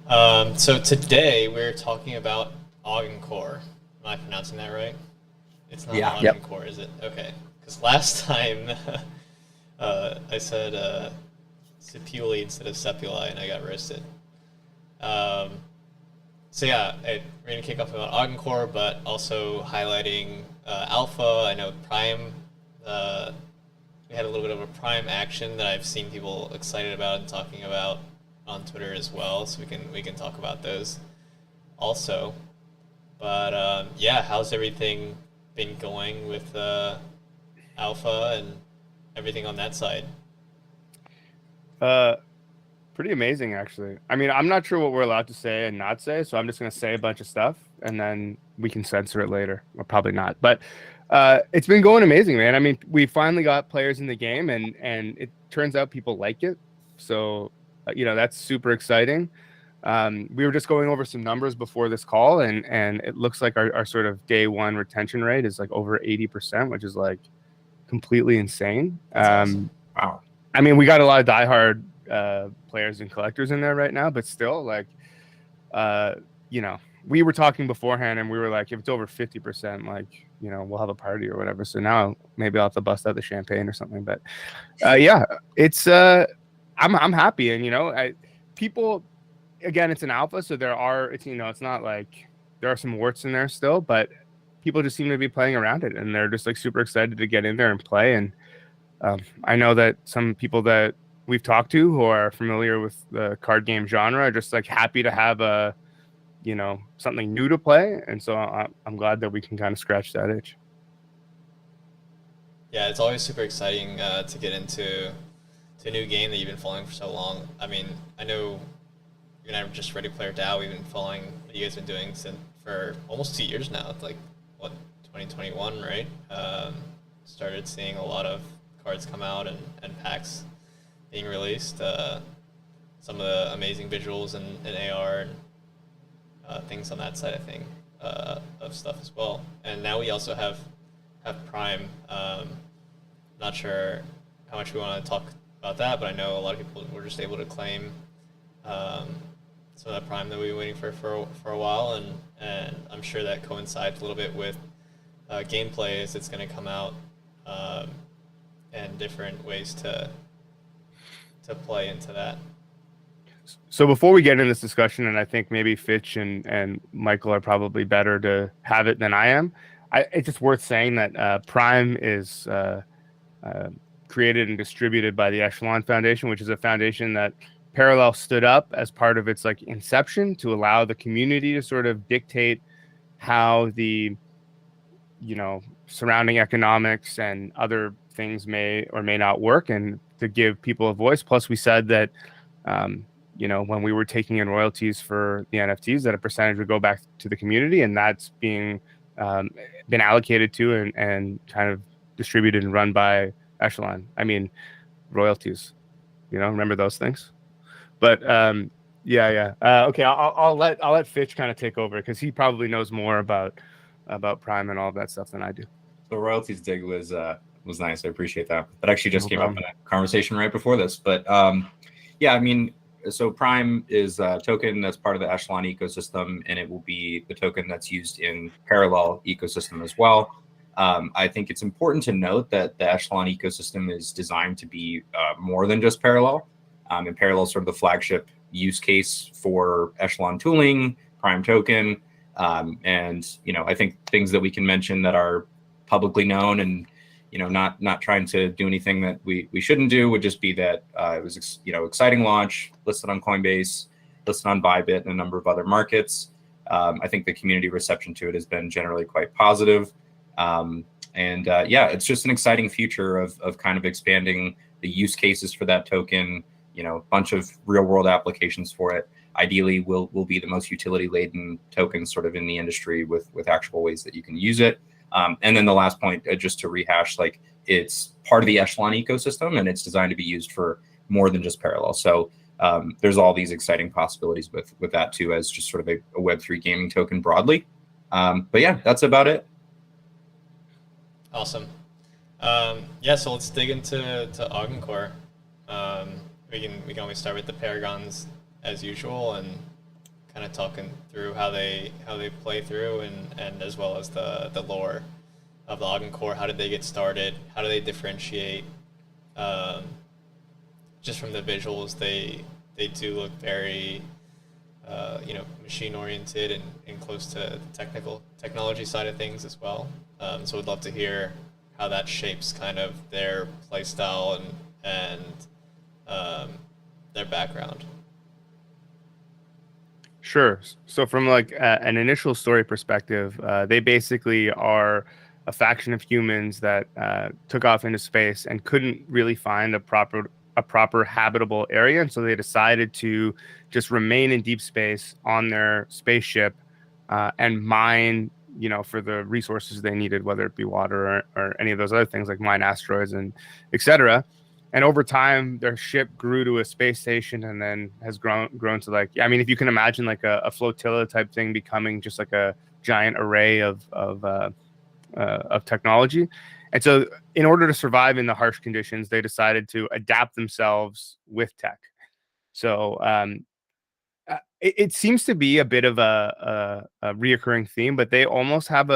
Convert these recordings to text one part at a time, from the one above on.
So today we're talking about Augencore. Am I pronouncing that right? It's not Yeah. Yep. Augencore, is it? Okay. Because last time I said Sepuli instead of Sepuli and I got roasted. Um, so yeah, we're going to kick off about Augencore, but also highlighting Alpha. I know Prime. Uh, we had a little bit of a Prime action that I've seen people excited about and talking about on Twitter as well, so we can talk about those also. But yeah, how's everything been going with Alpha and everything on that side? Uh, Pretty amazing, actually. I mean, I'm not sure what we're allowed to say and not say, so I'm just gonna say a bunch of stuff, and then we can censor it later, or probably not. But it's been going amazing, man. I mean, we finally got players in the game, and it turns out people like it. So, that's super exciting. We were just going over some numbers before this call, and it looks like our sort of day one retention rate is like over 80%, which is like completely insane. That's awesome. Wow. I mean, we got a lot of diehard players and collectors in there right now, but still, like, uh, we were talking beforehand, and we were like, if it's over 50%, like, we'll have a party or whatever. So now maybe I'll have to bust out the champagne or something. But yeah, it's I'm happy, and people, again, it's an alpha, so it's not like there are some warts in there still, but people just seem to be playing around it, and they're just like super excited to get in there and play. And I know that some people that we've talked to who are familiar with the card game genre are just like happy to have something new to play. And so I'm glad that we can kind of scratch that itch. Yeah, it's always super exciting to get into a new game that you've been following for so long. I mean, I know you and I were just Ready Player DAO. We've been following what you guys have been doing for almost 2 years now. It's like, what, 2021, right? Started seeing a lot of cards come out and packs being released. Some of the amazing visuals and AR and things on that side, I think, of stuff as well. And now we also have Prime. Not sure how much we want to talk about that, but I know a lot of people were just able to claim some of that Prime that we've been waiting for a while, and I'm sure that coincides a little bit with gameplay as it's going to come out, and different ways to play into that. So before we get into this discussion, and I think maybe Fitch and Michael are probably better to have it than I am, it's just worth saying that Prime is created and distributed by the Echelon Foundation, which is a foundation that Parallel stood up as part of its like inception to allow the community to sort of dictate how the surrounding economics and other things may or may not work, and to give people a voice. Plus, we said that when we were taking in royalties for the NFTs, that a percentage would go back to the community, and that's being been allocated to and kind of distributed and run by Echelon. I mean, royalties, remember those things. But yeah. Okay, I'll let Fitch kind of take over because he probably knows more about Prime and all of that stuff than I do. The royalties dig was nice. I appreciate that. That actually just No came problem. up in a conversation right before this. But yeah, I mean, so Prime is a token that's part of the Echelon ecosystem, and it will be the token that's used in Parallel ecosystem as well. I think it's important to note that the Echelon ecosystem is designed to be more than just Parallel. And Parallel is sort of the flagship use case for Echelon tooling, Prime token, and I think things that we can mention that are publicly known and not trying to do anything that we shouldn't do would just be that it was exciting launch, listed on Coinbase, listed on Bybit and a number of other markets. I think the community reception to it has been generally quite positive. And yeah, it's just an exciting future of kind of expanding the use cases for that token, a bunch of real world applications for it. Ideally will be the most utility laden token sort of in the industry with actual ways that you can use it. And then the last point, just to rehash, like it's part of the Echelon ecosystem and it's designed to be used for more than just Parallel. So there's all these exciting possibilities with that too, as just sort of a Web3 gaming token broadly. But yeah, that's about it. Awesome. Yeah, so let's dig into Augencore. We can always start with the Paragons as usual, and kind of talking through how they play through, and as well as the lore of the Ogden Core. How did they get started? How do they differentiate? Um, just from the visuals, they do look very machine oriented and close to the technology side of things as well. So we'd love to hear how that shapes kind of their play style and their background. Sure. So from like an initial story perspective, they basically are a faction of humans that took off into space and couldn't really find a proper habitable area, and so they decided to just remain in deep space on their spaceship and mine, for the resources they needed, whether it be water or any of those other things, like mine asteroids and etc. And over time, their ship grew to a space station, and then has grown to, like, I mean, if you can imagine like a flotilla type thing becoming just like a giant array of technology. And so, in order to survive in the harsh conditions, they decided to adapt themselves with tech. So it seems to be a bit of a reoccurring theme, but they almost have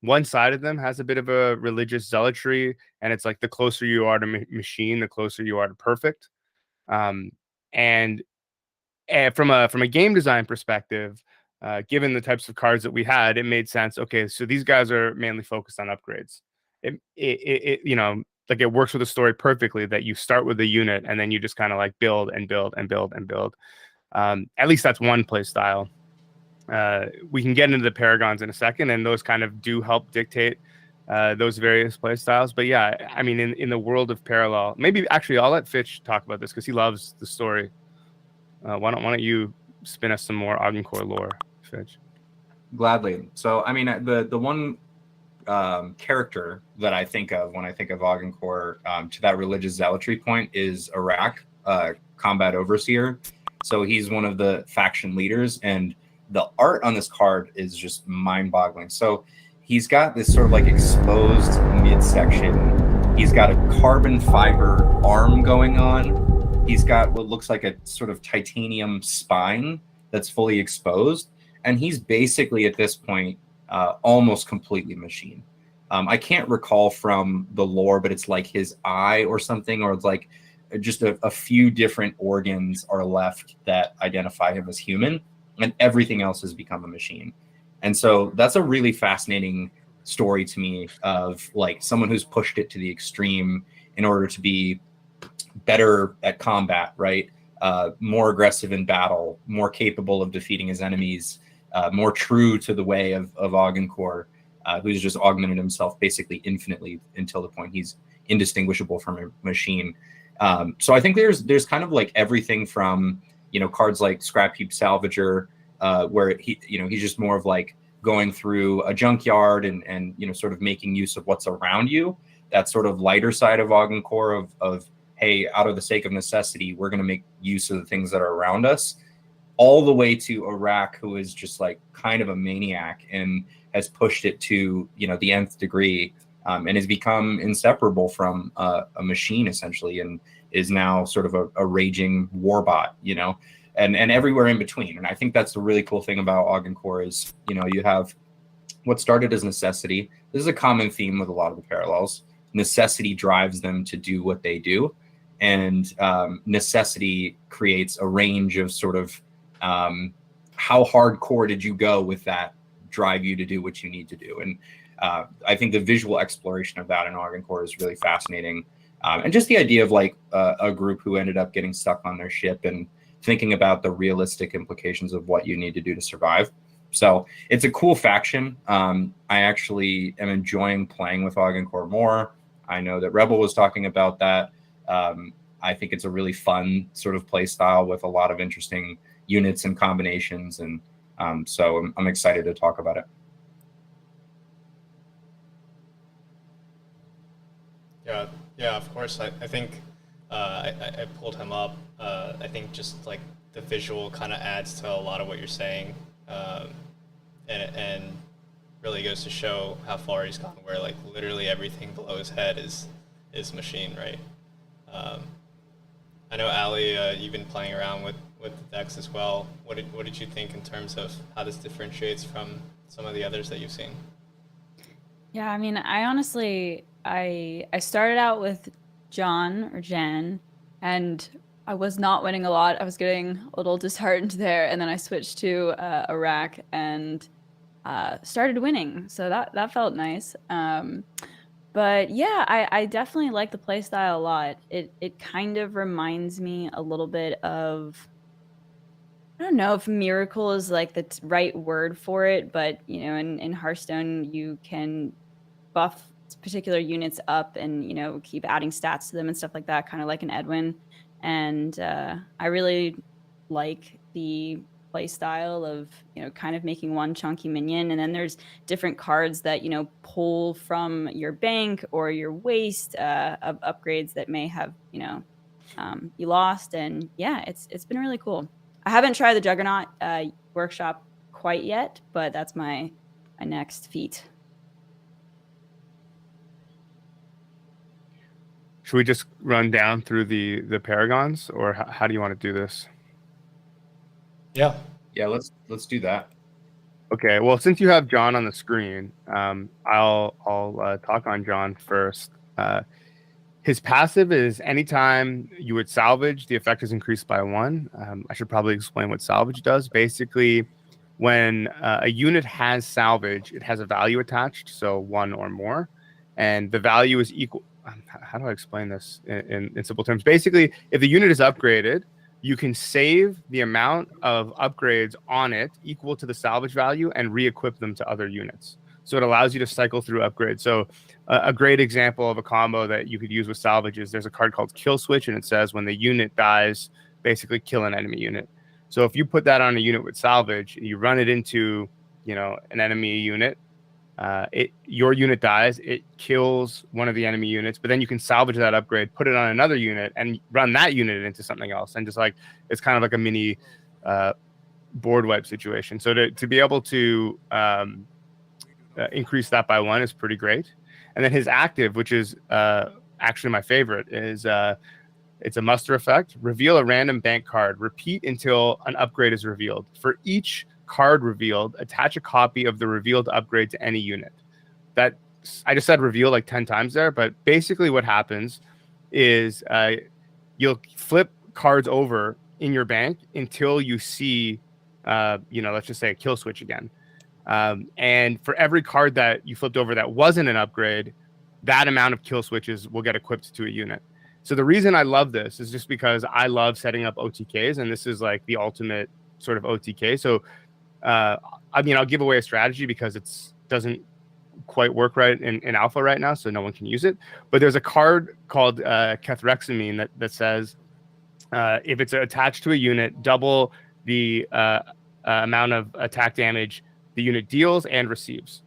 one side of them has a bit of a religious zealotry, and it's like the closer you are to machine, the closer you are to perfect. Um, and from a game design perspective, given the types of cards that we had, it made sense. Okay, so these guys are mainly focused on upgrades. Like it works with the story perfectly that you start with a unit and then you just kind of like build and build and build and build. At least that's one play style. We can get into the paragons in a second, and those kind of do help dictate those various play styles. But yeah, I mean, in the world of parallel, maybe actually I'll let Fitch talk about this because he loves the story. Why don't you spin us some more Ogden Core lore, Fitch? Gladly. So, I mean, the one character that I think of when I think of Ogden Core, to that religious zealotry point, is Iraq, combat overseer. So he's one of the faction leaders, and the art on this card is just mind-boggling. So he's got this sort of like exposed midsection. He's got a carbon fiber arm going on. He's got what looks like a sort of titanium spine that's fully exposed. And he's basically, at this point, almost completely machine. I can't recall from the lore, but it's like his eye or something, or it's like just a few different organs are left that identify him as human, and everything else has become a machine. And so that's a really fascinating story to me of like someone who's pushed it to the extreme in order to be better at combat, right? More aggressive in battle, more capable of defeating his enemies, more true to the way of Ogden Core, who's just augmented himself basically infinitely until the point he's indistinguishable from a machine. So I think there's kind of like everything from, cards like Scrap Heap Salvager, where he's just more of like going through a junkyard and sort of making use of what's around you. That sort of lighter side of Ogden Core of hey, out of the sake of necessity, we're going to make use of the things that are around us, all the way to Iraq, who is just like kind of a maniac and has pushed it to, the nth degree, and has become inseparable from a machine essentially, and is now sort of a raging warbot, and everywhere in between. And I think that's the really cool thing about Ogden Core is, you have what started as necessity. This is a common theme with a lot of the parallels. Necessity drives them to do what they do. And necessity creates a range of sort of how hardcore did you go with that drive you to do what you need to do. And I think the visual exploration of that in Ogden Core is really fascinating. And just the idea of like a group who ended up getting stuck on their ship and thinking about the realistic implications of what you need to do to survive. So it's a cool faction. I actually am enjoying playing with Ogden Core more. I know that Rebel was talking about that. I think it's a really fun sort of play style with a lot of interesting units and combinations. And so I'm excited to talk about it. Yeah, of course. I think I pulled him up. I think just like the visual kind of adds to a lot of what you're saying, and really goes to show how far he's gone. Where like literally everything below his head is machine, right? I know Ali, you've been playing around with with the decks as well. What did you think in terms of how this differentiates from some of the others that you've seen? Yeah, I mean, I honestly, I started out with John or Jan, and I was not winning a lot. I was getting a little disheartened there, and then I switched to Iraq and started winning. So that felt nice. But yeah, I definitely like the play style a lot. It kind of reminds me a little bit of, I don't know if miracle is like the right word for it, but you know, in Hearthstone you can buff particular units up and, you know, keep adding stats to them and stuff like that, kind of like an Edwin. And I really like the play style of, you know, kind of making one chunky minion, and then there's different cards that, you know, pull from your bank or your waste of upgrades that may have, you know, you lost. And yeah, it's been really cool. I haven't tried the Juggernaut workshop quite yet, but that's my next feat. Should we just run down through the paragons, or how do you want to do this? Yeah. Yeah, let's do that. Okay. Well, since you have John on the screen, I'll talk on John first. His passive is anytime you would salvage, the effect is increased by 1. I should probably explain what salvage does. Basically, when a unit has salvage, it has a value attached, so 1 or more, and the value is equal. How do I explain this in simple terms? Basically, if the unit is upgraded, you can save the amount of upgrades on it equal to the salvage value and re-equip them to other units. So it allows you to cycle through upgrades. So a great example of a combo that you could use with salvage is there's a card called Kill Switch, and it says when the unit dies, basically kill an enemy unit. So if you put that on a unit with salvage, you run it into, you know, an enemy unit, your unit dies, it kills one of the enemy units, but then you can salvage that upgrade, put it on another unit, and run that unit into something else. And just like, it's kind of like a mini board wipe situation. So to be able to increase that by 1 is pretty great. And then his active, which is actually my favorite, is it's a muster effect. Reveal a random bank card. Repeat until an upgrade is revealed. For each card revealed, attach a copy of the revealed upgrade to any unit. That I just said reveal like 10 times there, but basically what happens is you'll flip cards over in your bank until you see, you know, let's just say a kill switch again. And for every card that you flipped over that wasn't an upgrade, that amount of kill switches will get equipped to a unit. So the reason I love this is just because I love setting up OTKs, and this is like the ultimate sort of OTK. So I mean, I'll give away a strategy because it doesn't quite work right in alpha right now, so no one can use it. But there's a card called Kethrexamine that says if it's attached to a unit, double the amount of attack damage the unit deals and receives.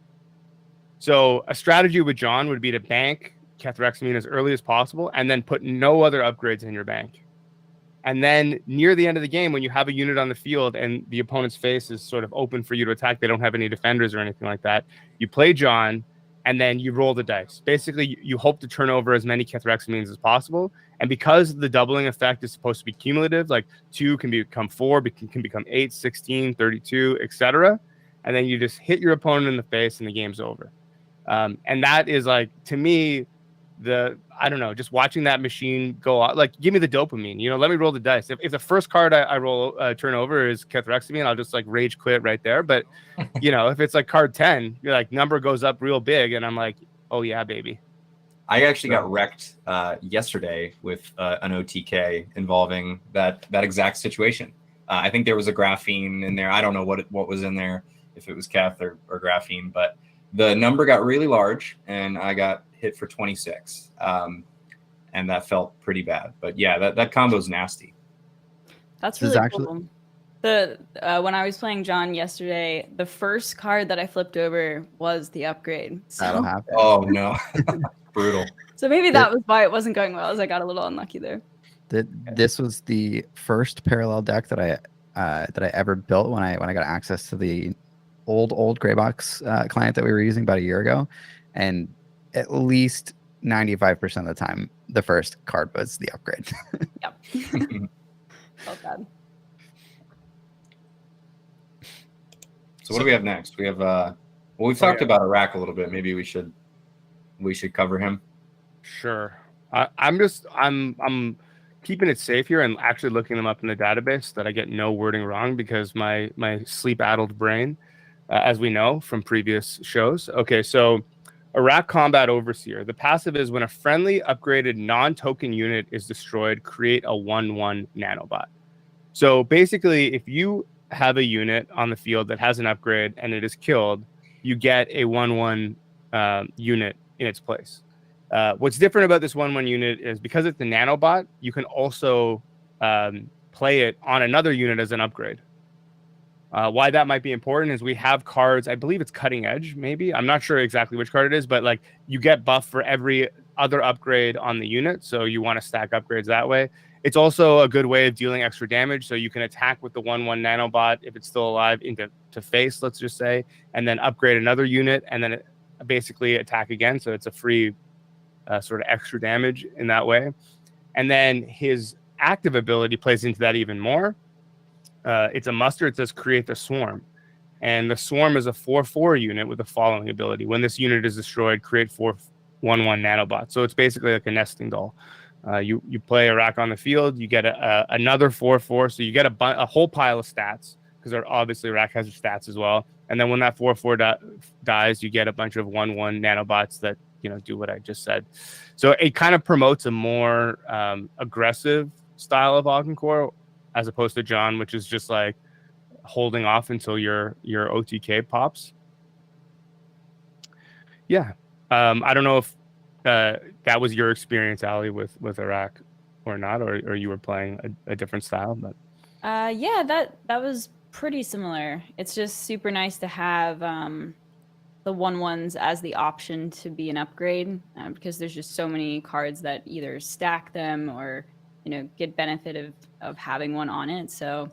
So a strategy with John would be to bank Kethrexamine as early as possible and then put no other upgrades in your bank. And then near the end of the game, when you have a unit on the field and the opponent's face is sort of open for you to attack, they don't have any defenders or anything like that, you play John and then you roll the dice. Basically, you hope to turn over as many Kethrexamines as possible. And because the doubling effect is supposed to be cumulative, like 2 can become 4, can become 8, 16, 32, etc. And then you just hit your opponent in the face and the game's over. And that is like, to me, I don't know, just watching that machine go out, like, give me the dopamine, you know, let me roll the dice. If the first card I roll turn over is Kethrexamine, I'll just like rage quit right there. But, you know, if it's like card 10, you're like, number goes up real big. And I'm like, oh yeah, baby. I actually got wrecked yesterday with an OTK involving that exact situation. I think there was a graphene in there. I don't know what was in there, if it was Keth or graphene, but the number got really large and I got hit for 26. And that felt pretty bad. But yeah, that combo's nasty. That's really cool. When I was playing John yesterday, the first card that I flipped over was the upgrade. So, that'll happen. Oh no. Brutal. So maybe that was why it wasn't going well, as I got a little unlucky there. This was the first parallel deck that I ever built when I got access to the old Greybox client that we were using about a year ago, and at least 95% of the time, the first card was the upgrade. Yep. Felt bad. So what do we have next? We have well, we've talked about Iraq a little bit. Maybe we should cover him. Sure. I'm keeping it safe here and actually looking them up in the database so that I get no wording wrong, because my sleep-addled brain, as we know from previous shows. Okay, so Iraq Combat Overseer. The passive is when a friendly upgraded non-token unit is destroyed, create a 1/1 nanobot. So basically, if you have a unit on the field that has an upgrade and it is killed, you get a 1/1 unit in its place. What's different about this 1/1 unit is because it's a nanobot, you can also play it on another unit as an upgrade. Why that might be important is we have cards, I believe it's Cutting Edge, maybe. I'm not sure exactly which card it is, but like you get buff for every other upgrade on the unit. So you want to stack upgrades that way. It's also a good way of dealing extra damage. So you can attack with the 1/1 nanobot if it's still alive into face, let's just say, and then upgrade another unit and then basically attack again. So it's a free sort of extra damage in that way. And then his active ability plays into that even more. It's a muster. It says create the swarm. And the swarm is a 4/4 unit with the following ability. When this unit is destroyed, create 4 1/1 nanobots. So it's basically like a nesting doll. You play Iraq on the field, you get another 4/4. So you get a whole pile of stats, because obviously Iraq has stats as well. And then when that 4/4 dies, you get a bunch of 1/1 nanobots that do what I just said. So it kind of promotes a more aggressive style of Augencore, as opposed to John, which is just like holding off until your OTK pops. Yeah. I don't know if that was your experience, Ali, with Iraq or not, or you were playing a different style. But yeah, that was pretty similar. It's just super nice to have the 1/1s as the option to be an upgrade, because there's just so many cards that either stack them or get benefit of having one on it. So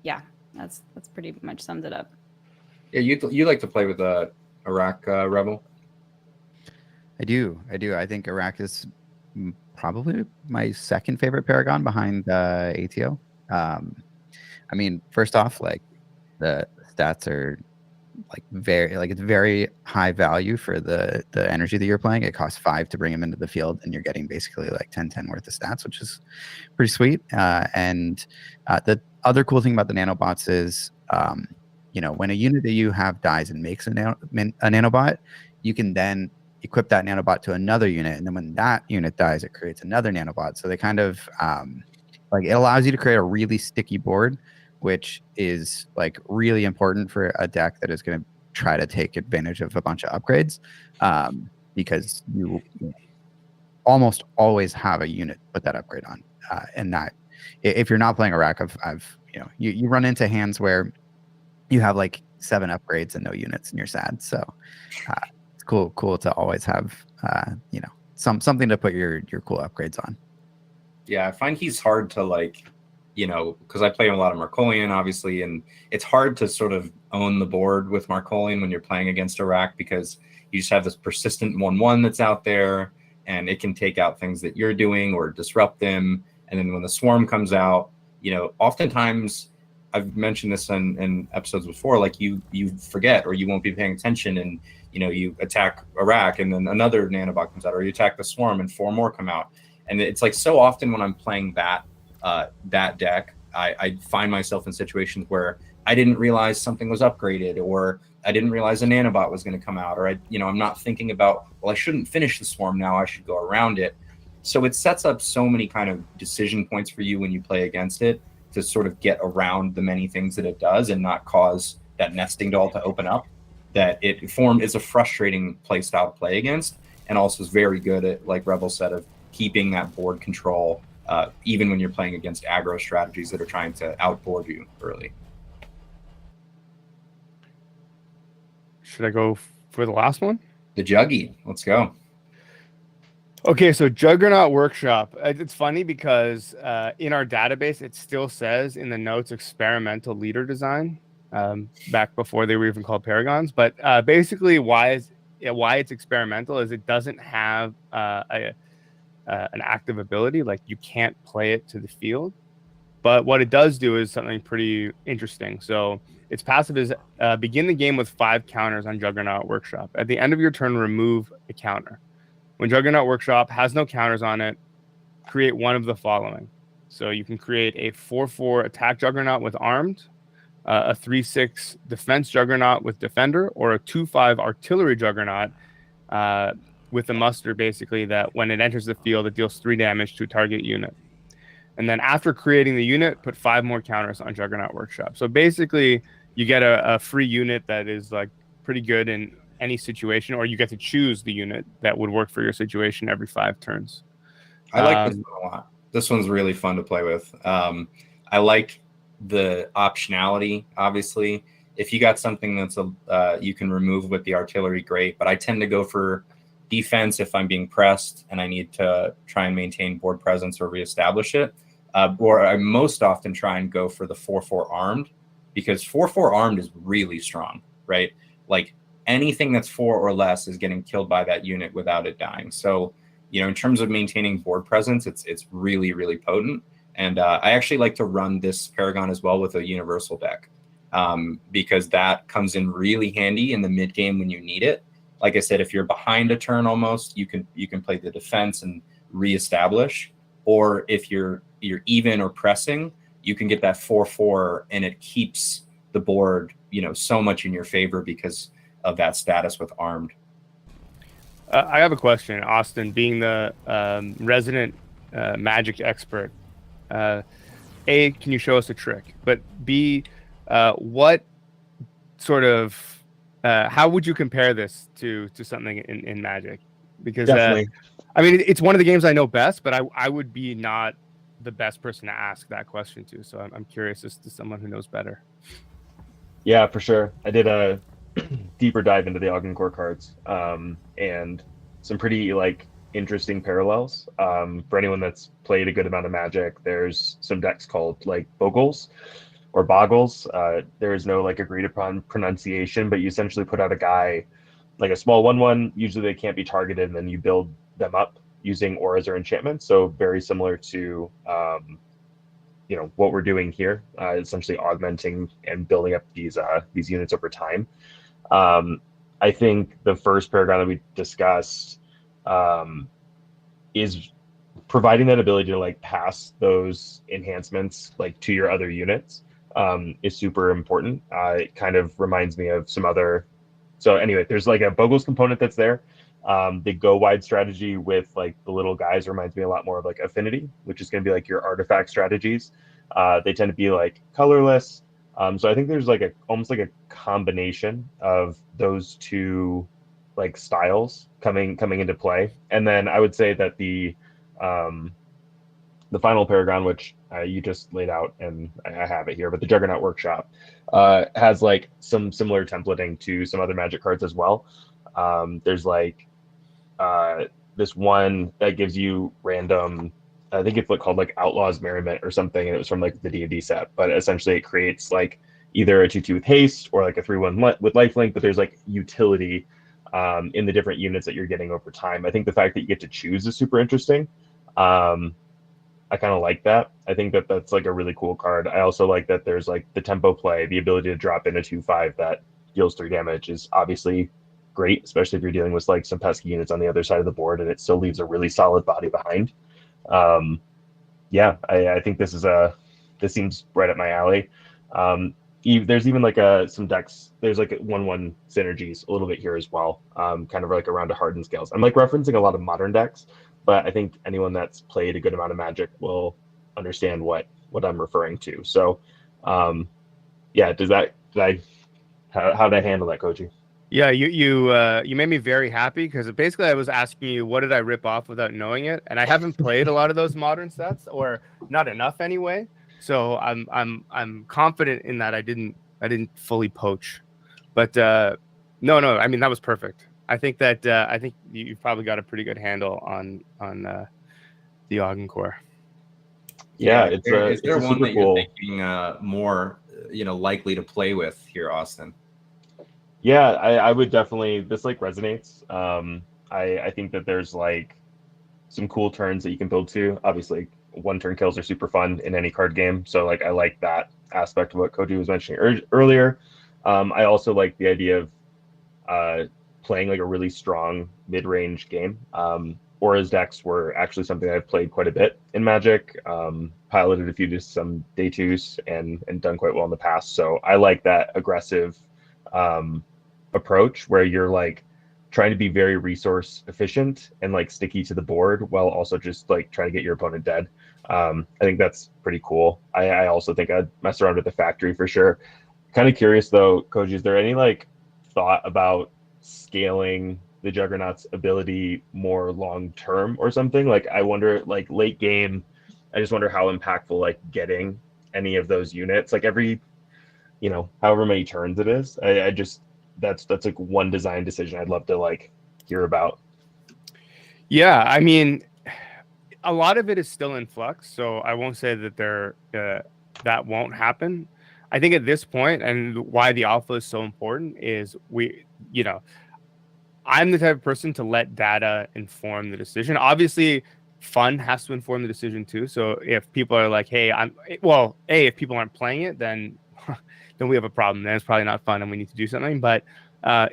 yeah, that's pretty much sums it up. Yeah, you like to play with Iraq Rebel? I do. I think Iraq is probably my second favorite Paragon behind ATO. I mean, first off, like the stats are it's very high value for the energy that you're playing. It costs 5 to bring him into the field, and you're getting basically like 10/10 worth of stats, which is pretty sweet. And the other cool thing about the nanobots is, when a unit that you have dies and makes a nanobot, you can then equip that nanobot to another unit, and then when that unit dies, it creates another nanobot. So they kind of it allows you to create a really sticky board, which is like really important for a deck that is going to try to take advantage of a bunch of upgrades, because you almost always have a unit put that upgrade on. And that if you're not playing Iraq, you run into hands where you have like 7 upgrades and no units and you're sad. So it's cool to always have something to put your cool upgrades on. Yeah, I find he's hard to because I play a lot of Markolian, obviously, and it's hard to sort of own the board with Markolian when you're playing against Iraq, because you just have this persistent 1/1 that's out there, and it can take out things that you're doing or disrupt them. And then when the swarm comes out, oftentimes, I've mentioned this in episodes before, like you forget, or you won't be paying attention, and you attack Iraq, and then another nanobot comes out, or you attack the swarm and 4 more come out. And it's like so often when I'm playing that deck, I find myself in situations where I didn't realize something was upgraded, or I didn't realize a nanobot was going to come out, or I'm not thinking about, well, I shouldn't finish the swarm now, I should go around it. So it sets up so many kind of decision points for you when you play against it, to sort of get around the many things that it does and not cause that nesting doll to open up. That it formed is a frustrating play style to play against, and also is very good at, like Rebel said, of keeping that board control, even when you're playing against aggro strategies that are trying to outboard you early. Should I go for the last one? The Juggy. Let's go. Okay, so Juggernaut Workshop. It's funny because in our database, it still says in the notes experimental leader design, back before they were even called Paragons. But basically why it's experimental is it doesn't have an active ability. Like you can't play it to the field. But what it does do is something pretty interesting. So its passive is begin the game with 5 counters on Juggernaut Workshop. At the end of your turn, remove a counter. When Juggernaut Workshop has no counters on it, create one of the following. So you can create a 4/4 attack Juggernaut with armed, a 3/6 defense Juggernaut with defender, or a 2/5 artillery Juggernaut with a muster, basically, that when it enters the field, it deals 3 damage to a target unit. And then after creating the unit, put 5 more counters on Juggernaut Workshop. So basically, you get a free unit that is like pretty good in any situation, or you get to choose the unit that would work for your situation every 5 turns. I like this one a lot. This one's really fun to play with. I like the optionality, obviously. If you got something that's you can remove with the artillery, great. But I tend to go for defense if I'm being pressed and I need to try and maintain board presence or reestablish it. Or I most often try and go for the 4/4 armed, because 4/4 armed is really strong, right? Like anything that's 4 or less is getting killed by that unit without it dying. So, you know, in terms of maintaining board presence, it's really, really potent. And I actually like to run this Paragon as well with a universal deck, because that comes in really handy in the mid game when you need it. Like I said, if you're behind a turn almost, you can play the defense and reestablish. Or if you're even or pressing, you can get that 4/4, and it keeps the board, you know, so much in your favor because of that status with armed. I have a question, Austin, being the resident Magic expert. A, can you show us a trick? But B, what sort of how would you compare this to something in Magic? Because I mean, it's one of the games I know best, but I would be not the best person to ask that question to. So I'm curious as to someone who knows better. Yeah, for sure. I did a deeper dive into the Ogden Core cards, and some pretty interesting parallels. For anyone that's played a good amount of Magic, there's some decks called Bogles or Boggles. There is no agreed upon pronunciation, but you essentially put out a guy, like a small 1/1. Usually they can't be targeted, and then you build them up using auras or enchantments. So very similar to what we're doing here, essentially augmenting and building up these units over time. I think the first Paragon that we discussed is providing that ability to pass those enhancements to your other units is super important. It kind of reminds me of some other. So anyway, there's a Bogles component that's there. The go wide strategy with the little guys reminds me a lot more of Affinity, which is going to be your artifact strategies. They tend to be colorless. So I think there's almost a combination of those two styles coming into play. And then I would say that the final Paragon, which you just laid out, and I have it here, but the Juggernaut Workshop has some similar templating to some other Magic cards as well. There's this one that gives you random, I think it's called Outlaw's Merriment or something, and it was from the D&D set. But essentially, it creates either a 2/2 with haste or a 3/1 with lifelink. But there's utility in the different units that you're getting over time. I think the fact that you get to choose is super interesting. I kind of like that. I think that that's a really cool card. I also like that there's the tempo play, the ability to drop in a 2/5 that deals 3 damage is obviously great, especially if you're dealing with some pesky units on the other side of the board, and it still leaves a really solid body behind. I think this seems right up my alley. There's even some decks. There's 1/1 synergies a little bit here as well. Kind of around a hardened scales. I'm referencing a lot of modern decks, but I think anyone that's played a good amount of Magic will understand what I'm referring to. So, how did I handle that, Koji? Yeah, you made me very happy, because basically I was asking you what did I rip off without knowing it, and I haven't played a lot of those modern sets, or not enough anyway. So I'm confident in that I didn't fully poach, but no, I mean that was perfect. I think you've probably got a pretty good handle on the Ogden Core. Yeah, Is there one that you're thinking more likely to play with here, Austin? Yeah, I would definitely. This resonates. I think that there's some cool turns that you can build to. Obviously, one-turn kills are super fun in any card game. So like I like that aspect of what Koji was mentioning earlier. I also like the idea of playing like a really strong mid-range game. Aura's decks were actually something I've played quite a bit in Magic. Piloted a few to some day twos and done quite well in the past. So I like that aggressive approach where you're like trying to be very resource efficient and like sticky to the board while also just like trying to get your opponent dead. I think that's pretty cool. I also think I'd mess around with the factory for sure. Kind of curious though, Koji, is there any like thought about scaling the Juggernaut's ability more long term or something? Like I wonder, like late game, I just wonder how impactful like getting any of those units, like every, however many turns it is. I just that's like one design decision I'd love to like hear about. Yeah, I mean, a lot of it is still in flux, so I won't say that that won't happen. I think at this point, and why the alpha is so important is I'm the type of person to let data inform the decision. Obviously, fun has to inform the decision too. So if people are like, "Hey, if people aren't playing it, then we have a problem. Then it's probably not fun, and we need to do something." But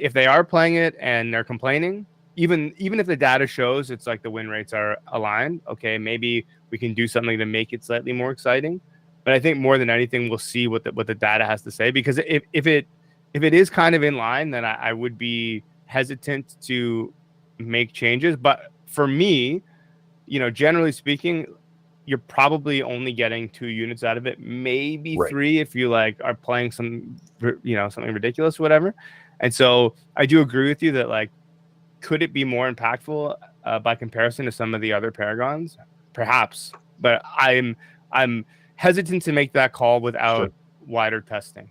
if they are playing it and they're complaining, even if the data shows it's like the win rates are aligned, okay, maybe we can do something to make it slightly more exciting. But I think more than anything, we'll see what the data has to say, because if it is kind of in line, then I would be hesitant to make changes. But for me, generally speaking, you're probably only getting 2 units out of it, maybe Right. 3 if you like are playing something ridiculous or whatever. And so I do agree with you that like, could it be more impactful by comparison to some of the other Paragons? Perhaps, but I'm hesitant to make that call without wider testing.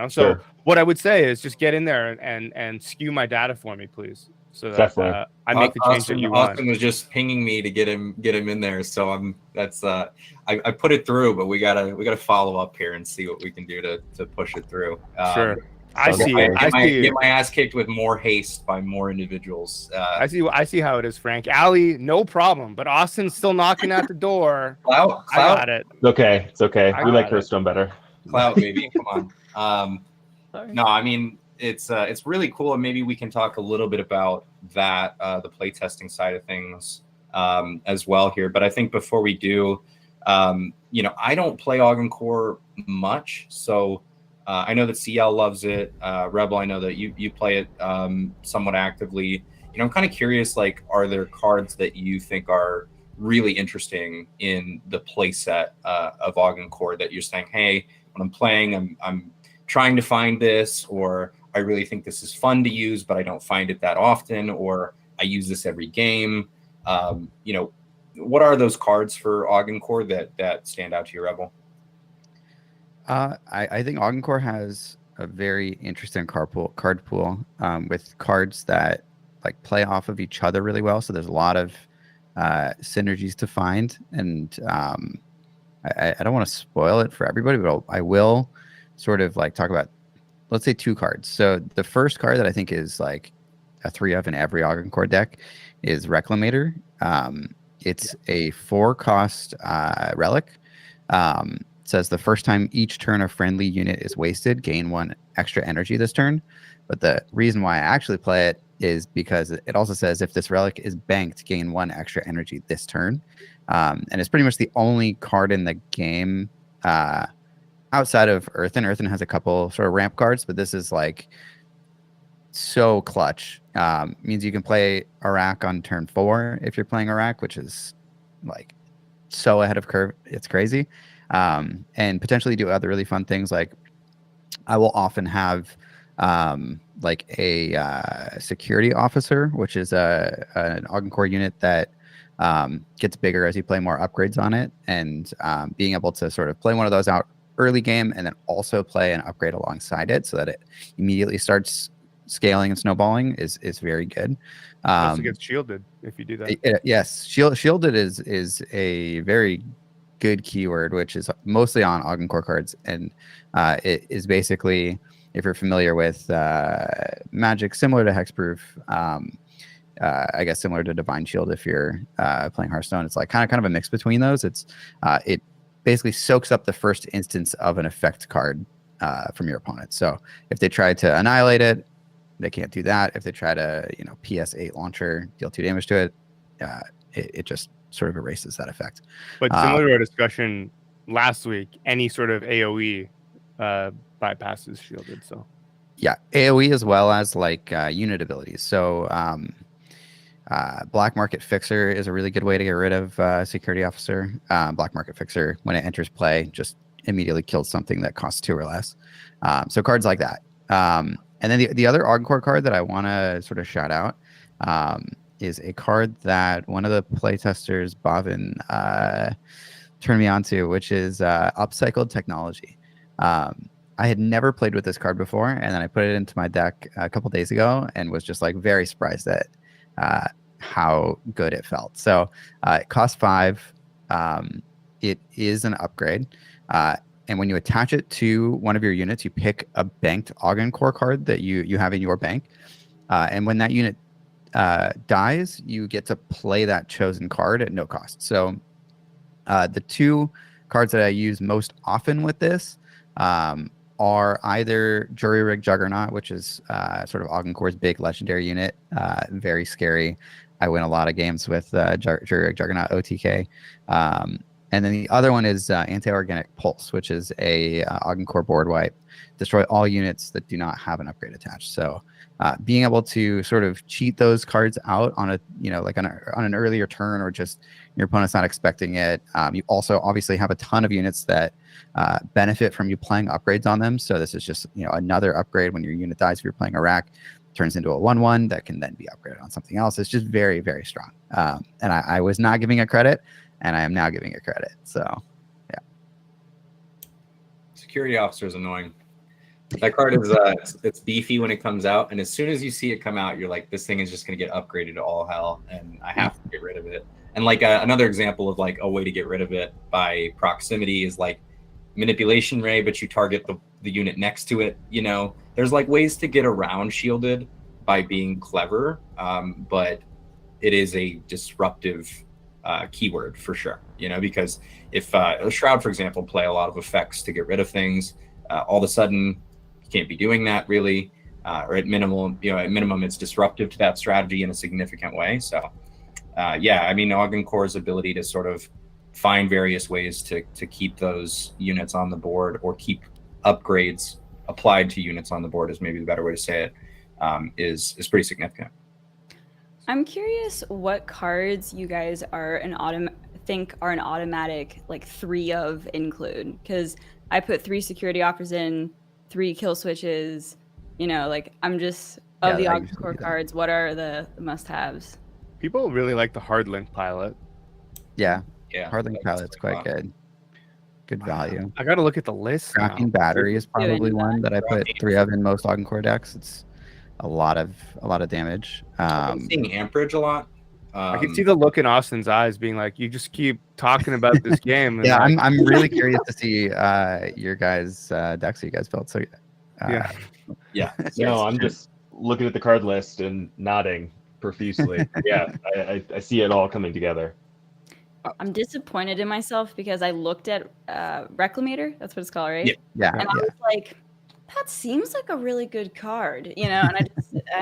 So what I would say is just get in there and skew my data for me, please, so that I make the change that you want. Austin was just pinging me to get him in there, so I put it through, but we gotta follow up here and see what we can do to push it through. Sure. I get my ass kicked with more haste by more individuals. I see how it is, Frank. Allie, no problem, but Austin's still knocking at the door. Clout. I got it. It's okay. We like Hearthstone better. Clout, baby. Come on. No, I mean, it's really cool, and maybe we can talk a little bit about that, the playtesting side of things as well here. But I think before we do, I don't play Augencore much, so I know that CL loves it. Rebel, I know that you play it somewhat actively. I'm kind of curious, like, are there cards that you think are really interesting in the play set of Augencore that you're saying, hey, when I'm playing, I'm trying to find this, or I really think this is fun to use, but I don't find it that often, or I use this every game. What are those cards for Augencore that stand out to you, Rebel? I think Augencore has a very interesting card pool with cards that like play off of each other really well. So there's a lot of synergies to find, and I don't want to spoil it for everybody, but I will sort of like talk about, let's say, 2 cards. So the first card that I think is like a 3 of in every Augencore deck is Reclamator. It's a 4-cost relic. Says the first time each turn a friendly unit is wasted, gain 1 extra energy this turn. But the reason why I actually play it is because it also says if this relic is banked, gain 1 extra energy this turn. And it's pretty much the only card in the game outside of Earthen. Earthen has a couple sort of ramp cards, but this is like so clutch. Means you can play Iraq on turn 4 if you're playing Iraq, which is like so ahead of curve. It's crazy. And potentially do other really fun things. Like I will often have like a security officer, which is an Augencore unit that gets bigger as you play more upgrades on it, and being able to sort of play one of those out early game and then also play an upgrade alongside it so that it immediately starts scaling and snowballing is very good. Also gets shielded if you do that. Yes, shielded is a very good keyword, which is mostly on Augencore cards, and it is basically, if you're familiar with Magic, similar to Hexproof, I guess similar to Divine Shield if you're playing Hearthstone. It's like kind of a mix between those. It basically soaks up the first instance of an effect card from your opponent. So if they try to annihilate it, they can't do that. If they try to, PS8 launcher, deal 2 damage to it, it just sort of erases that effect. But similar to our discussion last week, any sort of AoE bypasses shielded. So yeah, AoE as well as like unit abilities. So Black Market Fixer is a really good way to get rid of Security Officer. Black Market Fixer, when it enters play, just immediately kills something that costs 2 or less. So cards like that. And then the other Encore card that I want to sort of shout out is a card that one of the playtesters, Bhavin, turned me on to, which is Upcycled Technology. I had never played with this card before, and then I put it into my deck a couple days ago and was just like very surprised at how good it felt. So it costs 5. It is an upgrade. And when you attach it to one of your units, you pick a banked Core card that you have in your bank. And when that unit dies, you get to play that chosen card at no cost. So the 2 cards that I use most often with this are either Jury Rig Juggernaut, which is sort of Core's big legendary unit, very scary. I win a lot of games with Jury Rig Juggernaut OTK. And then the other one is Anti-Organic Pulse, which is a Core board wipe. Destroy all units that do not have an upgrade attached. So being able to sort of cheat those cards out on a, like on an earlier turn, or just your opponent's not expecting it. You also obviously have a ton of units that benefit from you playing upgrades on them. So this is just, another upgrade when your unit dies. If you're playing a rack, turns into a 1/1 that can then be upgraded on something else. It's just very, very strong. And I was not giving it credit, and I am now giving it credit. So, yeah. Security Officer is annoying. That card is it's beefy when it comes out, and as soon as you see it come out, you're like, this thing is just going to get upgraded to all hell, and I have to get rid of it. And like another example of like a way to get rid of it by proximity is like Manipulation Ray, but you target the unit next to it. There's like ways to get around shielded by being clever, but it is a disruptive keyword for sure. Because if a Shroud, for example, play a lot of effects to get rid of things, all of a sudden you can't be doing that really, or at minimum, it's disruptive to that strategy in a significant way. So Core's ability to sort of find various ways to keep those units on the board, or keep upgrades applied to units on the board is maybe the better way to say it, is pretty significant. I'm curious what cards you guys think are an automatic like 3 of include, because I put 3 security offers in, 3 kill switches. I'm just of the Core cards. What are the must-haves? people really like the Hardlink pilot. Yeah. Yeah. Hardlink pilot's quite good. Good value. I got to look at the list. Cracking Battery is probably one that I put 3 of in most Core decks. It's a lot of damage. I'm seeing Amperage a lot. I can see the look in Austin's eyes, being like, "You just keep talking about this game." And yeah, like, I'm really curious to see your guys' decks that you guys built. So yeah. No, I'm just looking at the card list and nodding profusely. Yeah, I see it all coming together. I'm disappointed in myself because I looked at Reclamator. That's what it's called, right? Yeah. And I was like, that seems like a really good card, and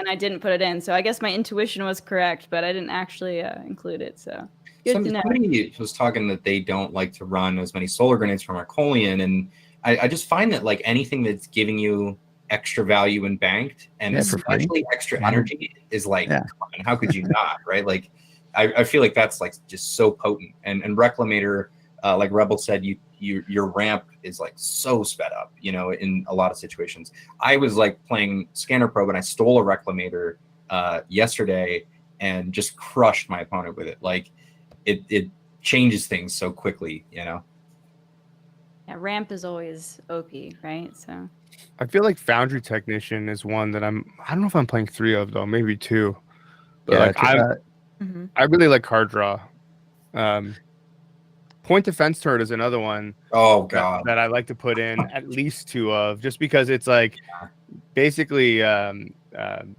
I didn't put it in. So I guess my intuition was correct, but I didn't actually include it. So good to know. Somebody was talking that they don't like to run as many solar grenades from Arcolian, and I just find that like anything that's giving you extra value and banked, and especially extra energy, is like, come on, how could you not, right? Like, I feel like that's like just so potent. And Reclamator, like Rebel said, your ramp is like so sped up, in a lot of situations. I was like playing Scanner Probe and I stole a Reclamator yesterday and just crushed my opponent with it. Like it changes things so quickly, Yeah, ramp is always OP, right? So I feel like Foundry Technician is one that I don't know if I'm playing 3 of though, maybe 2. But I really like card draw. Point Defense Turret is another one. Oh god, that I like to put in at least 2 of, just because it's like basically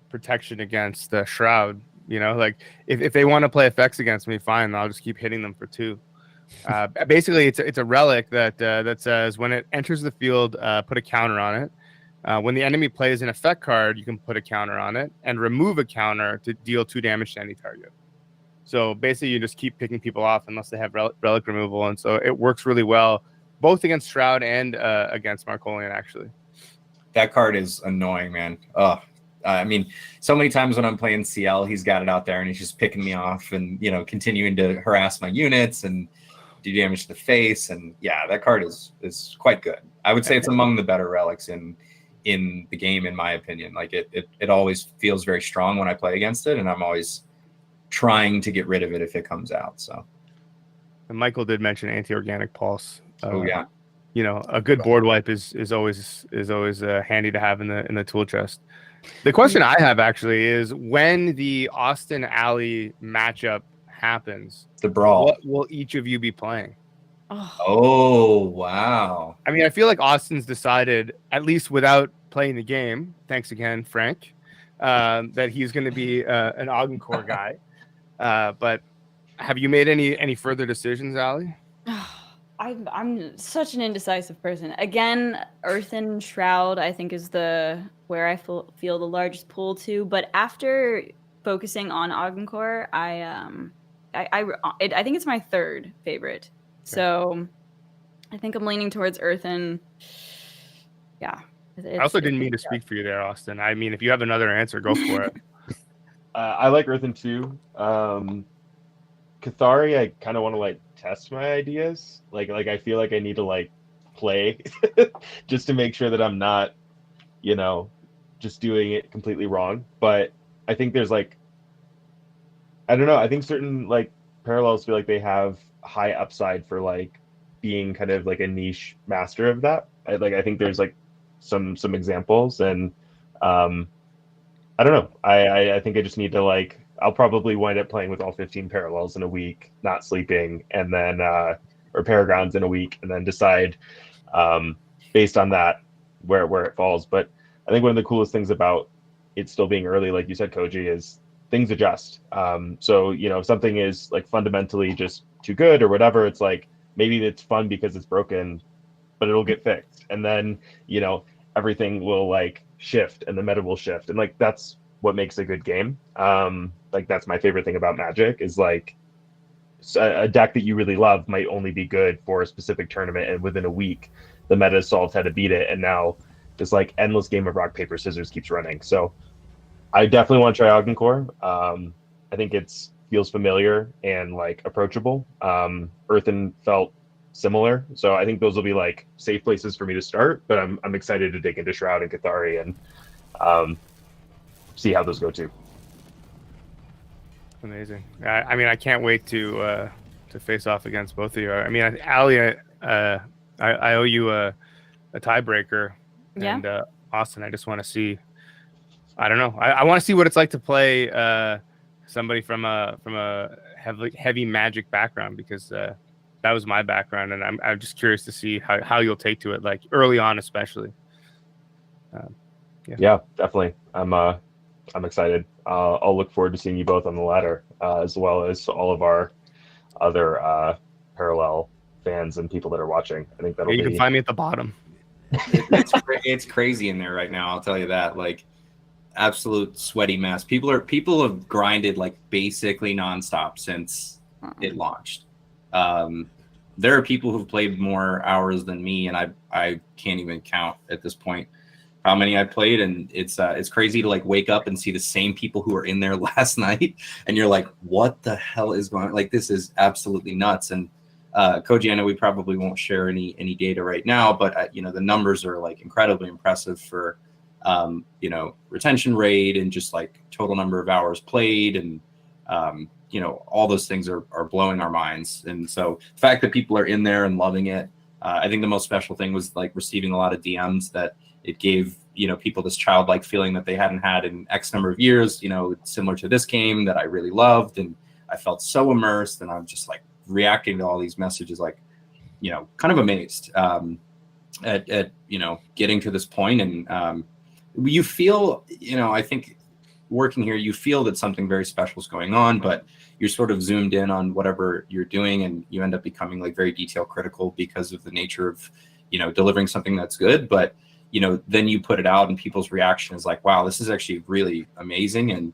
protection against the Shroud. You know, like if they want to play effects against me, fine. I'll just keep hitting them for 2. Basically, it's a relic that says when it enters the field, put a counter on it. When the enemy plays an effect card, you can put a counter on it and remove a counter to deal 2 damage to any target. So basically, you just keep picking people off unless they have relic removal, and so it works really well both against Shroud and against Markolian, actually. That card is annoying, man. I mean, so many times when I'm playing CL, he's got it out there and he's just picking me off and, you know, continuing to harass my units and do damage to the face. And yeah, that card is quite good. I would say it's among the better relics in the game, in my opinion. Like it always feels very strong when I play against it, and I'm always trying to get rid of it if it comes out. So, and Michael did mention anti-organic pulse. Oh yeah. You know, a good board wipe is always handy to have in the tool chest. The question I have actually is, when the Austin Alley matchup happens, the brawl, what will each of you be playing? Oh wow! I mean, I feel like Austin's decided, at least without playing the game. Thanks again, Frank. That he's going to be an Augencore guy. But have you made any further decisions, Allie? I'm such an indecisive person. Again, Earthen Shroud, I think, is where I feel the largest pull to. But after focusing on Augencore, I think it's my 3rd favorite. Okay. So I think I'm leaning towards Earthen. Yeah. I also didn't mean to speak for you there, Austin. I mean, if you have another answer, go for it. I like Earthen too. Cathari, I kind of want to like test my ideas. Like I feel like I need to like play just to make sure that I'm not, you know, just doing it completely wrong. But I think there's like, I don't know. I think certain like parallels feel like they have high upside for like being kind of like a niche master of that. I think there's like some examples, and I don't know. I think I just need to like, I'll probably wind up playing with all 15 parallels in a week, not sleeping, and then or paragrounds in a week, and then decide based on that where it falls. But I think one of the coolest things about it still being early, like you said, Koji, is things adjust. So, you know, if something is like fundamentally just too good or whatever, it's like maybe it's fun because it's broken, but it'll get fixed, and then, you know, everything will like shift and the meta will shift, and like that's what makes a good game. Like that's my favorite thing about Magic, is like a deck that you really love might only be good for a specific tournament, and within a week the meta has solved how to beat it, and now this like endless game of rock paper scissors keeps running. So I definitely want to try Augencore. I think it's feels familiar and like approachable. Earthen felt similar, so I think those will be like safe places for me to start, but I'm excited to dig into Shroud and Cathari and see how those go too. Amazing. I mean, I can't wait to face off against both of you. I mean, Allie, I owe you a tiebreaker. Yeah. And Austin, I just want to see. I don't know. I want to see what it's like to play somebody from a heavy Magic background, because that was my background, and I'm just curious to see how you'll take to it, like early on, especially. Yeah, definitely. I'm excited. I'll look forward to seeing you both on the ladder, as well as all of our other parallel fans and people that are watching. I think that'll you can find me at the bottom. It's crazy in there right now, I'll tell you that. Like, absolute sweaty mess. People have grinded like basically nonstop since it launched. There are people who've played more hours than me, and I can't even count at this point how many I played, and it's crazy to like wake up and see the same people who were in there last night, and you're like, what the hell is going on? Like, this is absolutely nuts. And Koji, I know we probably won't share any data right now, but you know, the numbers are like incredibly impressive for you know, retention rate and just like total number of hours played, and you know, all those things are blowing our minds. And so the fact that people are in there and loving it, I think the most special thing was like receiving a lot of DMs that it gave, you know, people this childlike feeling that they hadn't had in X number of years, you know, similar to this game that I really loved. And I felt so immersed, and I'm just like reacting to all these messages, like, you know, kind of amazed at you know, getting to this point. And you feel, you know, I think working here, you feel that something very special is going on, but you're sort of zoomed in on whatever you're doing, and you end up becoming like very detail critical because of the nature of, delivering something that's good. But, then you put it out and people's reaction is like, wow, this is actually really amazing. And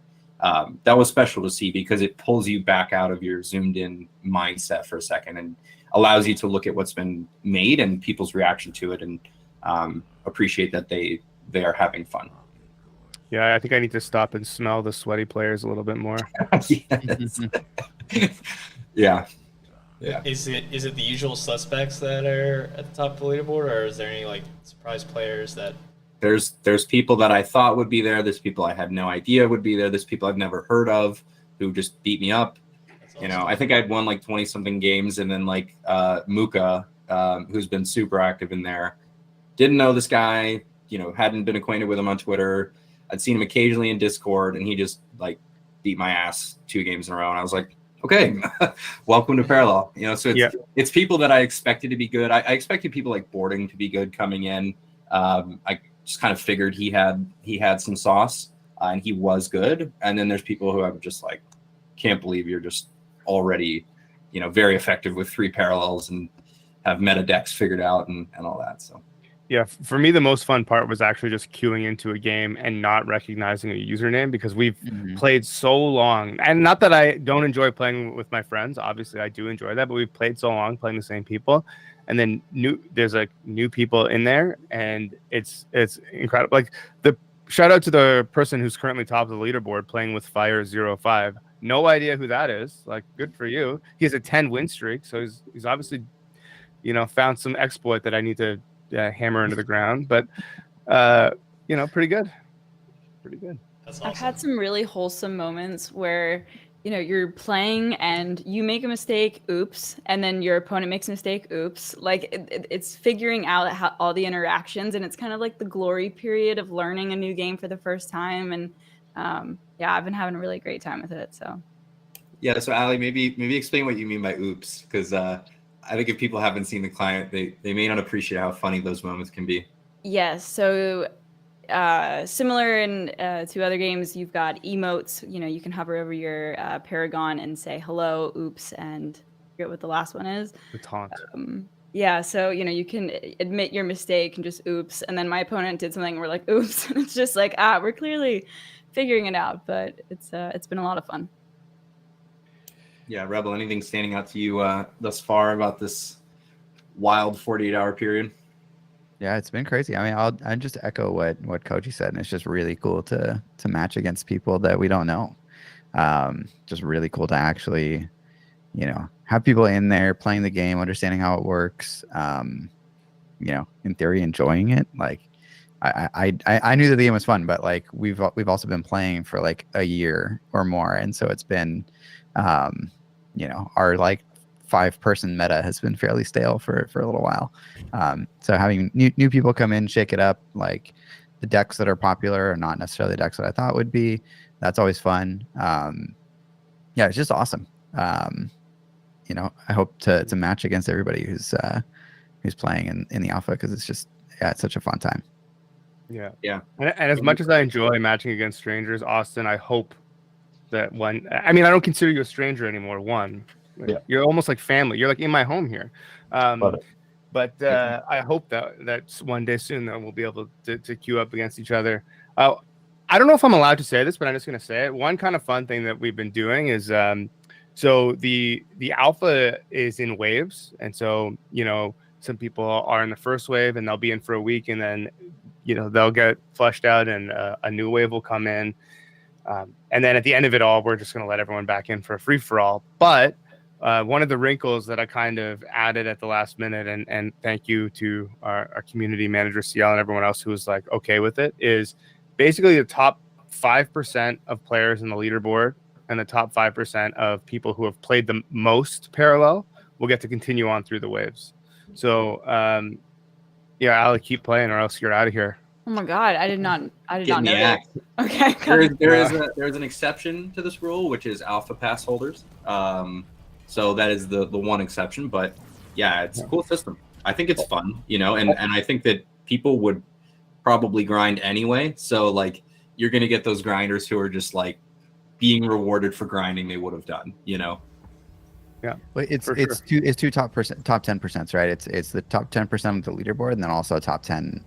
that was special to see because it pulls you back out of your zoomed in mindset for a second and allows you to look at what's been made and people's reaction to it, and appreciate that they are having fun. Yeah, I think I need to stop and smell the sweaty players a little bit more. Yes. Yeah. Yeah. Is it the usual suspects that are at the top of the leaderboard, or is there any like surprise players that? There's people that I thought would be there. There's people I had no idea would be there. There's people I've never heard of who just beat me up. Awesome. I think I'd won like 20 something games, and then like Muka, who's been super active in there, didn't know this guy, hadn't been acquainted with him on Twitter. I'd seen him occasionally in Discord, and he just like beat my ass 2 games in a row. And I was like, okay, welcome to Parallel. So it's people that I expected to be good. I expected people like Boarding to be good coming in. I just kind of figured he had some sauce, and he was good. And then there's people who I'm just like, can't believe you're just already, very effective with 3 parallels and have meta decks figured out and all that. So. Yeah, for me, the most fun part was actually just queuing into a game and not recognizing a username, because we've played so long. And not that I don't enjoy playing with my friends. Obviously, I do enjoy that. But we've played so long playing the same people. And then there's like new people in there. And it's incredible. Like, the shout out to the person who's currently top of the leaderboard playing with Fire05. No idea who that is. Like, good for you. He has a 10 win streak. So he's obviously, found some exploit that I need to hammer into the ground, but pretty good. That's awesome. I've had some really wholesome moments where you're playing and you make a mistake, oops, and then your opponent makes a mistake, oops. Like it's figuring out how all the interactions, and it's kind of like the glory period of learning a new game for the first time. And I've been having a really great time with it. So So Ali, maybe explain what you mean by oops, because I think if people haven't seen the client, they may not appreciate how funny those moments can be. Yes. So similar to other games, you've got emotes. You can hover over your Paragon and say hello, oops, and I forget what the last one is. The taunt. So you can admit your mistake and just oops, and then my opponent did something and we're like oops, and it's just like we're clearly figuring it out, but it's been a lot of fun. Yeah, Rebel, anything standing out to you thus far about this wild 48-hour period? Yeah, it's been crazy. I mean, I'll just echo what Koji said, and it's just really cool to match against people that we don't know. Just really cool to actually, have people in there playing the game, understanding how it works. In theory, enjoying it. Like, I knew that the game was fun, but like we've also been playing for like a year or more, and so it's been. Our like 5-person meta has been fairly stale for a little while. So having new people come in, shake it up, like the decks that are popular are not necessarily the decks that I thought would be. That's always fun. It's just awesome. I hope to match against everybody who's playing in the alpha, because it's such a fun time. Yeah. And as much as I enjoy matching against strangers, Austin, I hope that I don't consider you a stranger anymore. You're almost like family. You're like in my home here. But I hope that one day soon that we'll be able to queue up against each other. I don't know if I'm allowed to say this, but I'm just going to say it. One kind of fun thing that we've been doing is so the alpha is in waves, and so some people are in the first wave and they'll be in for a week, and then they'll get flushed out and a new wave will come in. And then at the end of it all, we're just going to let everyone back in for a free-for-all. But one of the wrinkles that I kind of added at the last minute, and thank you to our community manager, CL, and everyone else who was like okay with it, is basically the top 5% of players in the leaderboard and the top 5% of people who have played the most parallel will get to continue on through the waves. So, Ali, keep playing or else you're out of here. Oh my God, I did not know that. Okay. There is an exception to this rule, which is alpha pass holders. So that is the one exception, but it's a cool system. I think it's fun, and I think that people would probably grind anyway. So like you're going to get those grinders who are just like being rewarded for grinding they would have done, you know? Yeah, But it's for two top 10%, right? It's the top 10% of the leaderboard, and then also top 10%.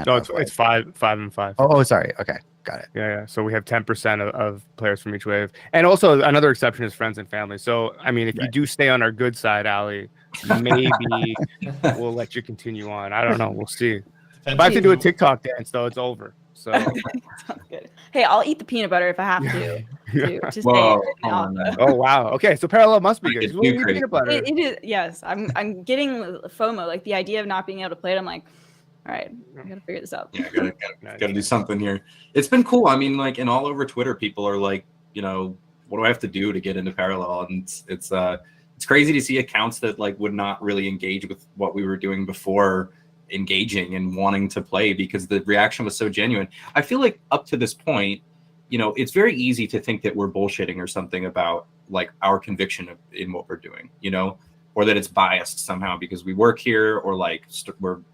No, of, it's 5 and 5. Oh, sorry. Okay, got it. Yeah. So we have 10% of players from each wave, and also another exception is friends and family. So I mean, if you do stay on our good side, Ali, maybe we'll let you continue on. I don't know. We'll see. If I have to do a TikTok dance, though, it's over. So Sounds good. Hey, I'll eat the peanut butter if I have to. To stay Whoa, in the hold on, alpha. oh wow. Okay, so parallel must be Like, good. it's We'll too eat crazy. peanut butter. It is, yes. I'm getting FOMO, like the idea of not being able to play it. I'm like, all right, I gotta figure this out. Yeah, gotta do something here. It's been cool. I mean, like, and all over Twitter, people are like, you know, what do I have to do to get into parallel? And it's crazy to see accounts that like would not really engage with what we were doing before engaging and wanting to play because the reaction was so genuine. I feel like up to this point, you know, it's very easy to think that we're bullshitting or something about like our conviction in what we're doing, you know, or that it's biased somehow because we work here or like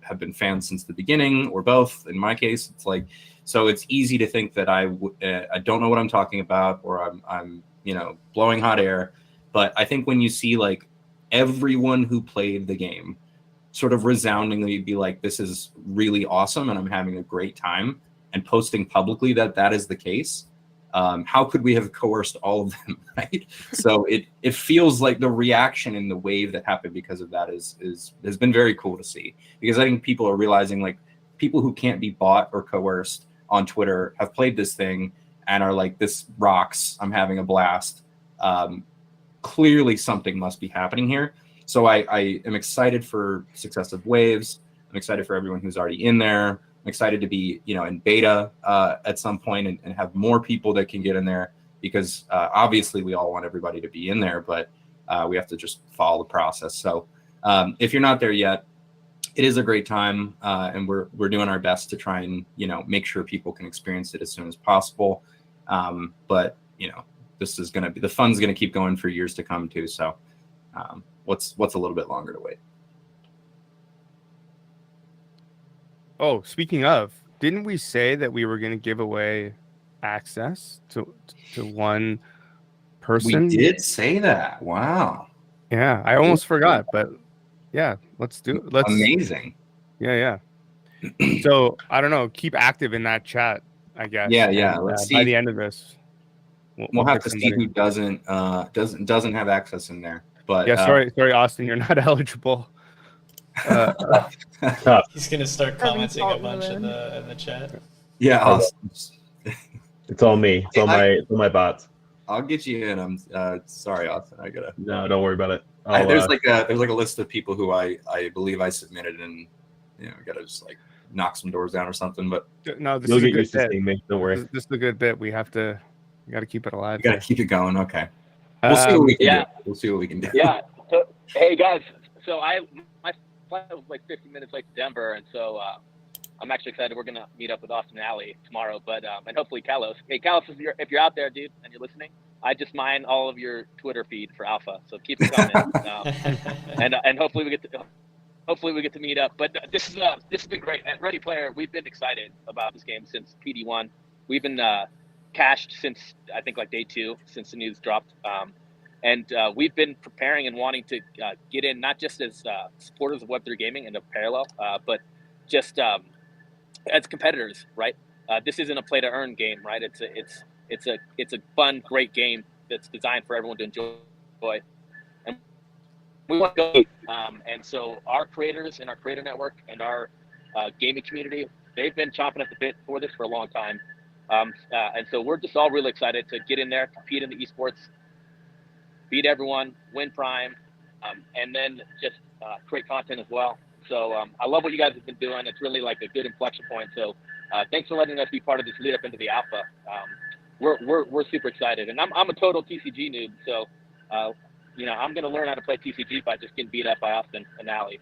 have been fans since the beginning or both. In my case, it's like, so it's easy to think that I don't know what I'm talking about or I'm, you know, blowing hot air. But I think when you see like everyone who played the game sort of resoundingly be like, this is really awesome and I'm having a great time, and posting publicly that that is the case, how could we have coerced all of them, right? So it feels like the reaction in the wave that happened because of that has been very cool to see, because I think people are realizing like people who can't be bought or coerced on Twitter have played this thing and are like, this rocks, I'm having a blast. Clearly something must be happening here. So I am excited for successive waves. I'm excited for everyone who's already in there. I'm excited to be, you know, in beta at some point and have more people that can get in there because obviously we all want everybody to be in there, but we have to just follow the process. So if you're not there yet, it is a great time, and we're doing our best to try and, you know, make sure people can experience it as soon as possible. But you know, this is the fun's gonna keep going for years to come too. So what's a little bit longer to wait. Oh, speaking of, didn't we say that we were going to give away access to one person? We did say that. Wow. Yeah, I almost forgot, but yeah, let's do it. Amazing. Yeah. So I don't know. Keep active in that chat, I guess. Yeah. And, Let's see. By the end of this, We'll have pick to see somebody. who doesn't have access in there. But Yeah, sorry, Austin, you're not eligible. He's gonna start commenting a bunch in the chat. Yeah, awesome. It's all me. It's all my bots. I'll get you in. I'm sorry, Austin. I gotta. No, don't worry about it. There's like a list of people who I believe I submitted, and you know, I gotta just like knock some doors down or something. But no, this you'll is a get good used to bit. seeing me. Don't worry. This is a good bit. We got to keep it alive. we gotta keep it going. Okay. We'll see what we can do. We'll see what we can do. Yeah. So, hey guys. So my flight was like 15 minutes late to Denver, and so I'm actually excited. We're gonna meet up with Austin and Allie tomorrow, but and hopefully Kalos. Hey Kalos, if you're out there, dude, and you're listening, I just mine all of your Twitter feed for Alpha, so keep it coming. And hopefully we get to meet up. But this has been great. At Ready Player, we've been excited about this game since PD1. We've been cached since I think like day 2 since the news dropped. And we've been preparing and wanting to get in, not just as supporters of Web3 gaming and of Parallel, but just as competitors, right? This isn't a play to earn game, right? It's a fun, great game that's designed for everyone to enjoy. And we want to go. And so our creators and our creator network and our gaming community, they've been chomping at the bit for this for a long time. And so we're just all really excited to get in there, compete in the esports, beat everyone, win Prime, and then just create content as well. So I love what you guys have been doing. It's really like a good inflection point. So thanks for letting us be part of this lead up into the alpha. We're super excited, and I'm a total TCG noob. So you know, I'm gonna learn how to play TCG by just getting beat up by Austin and Allie.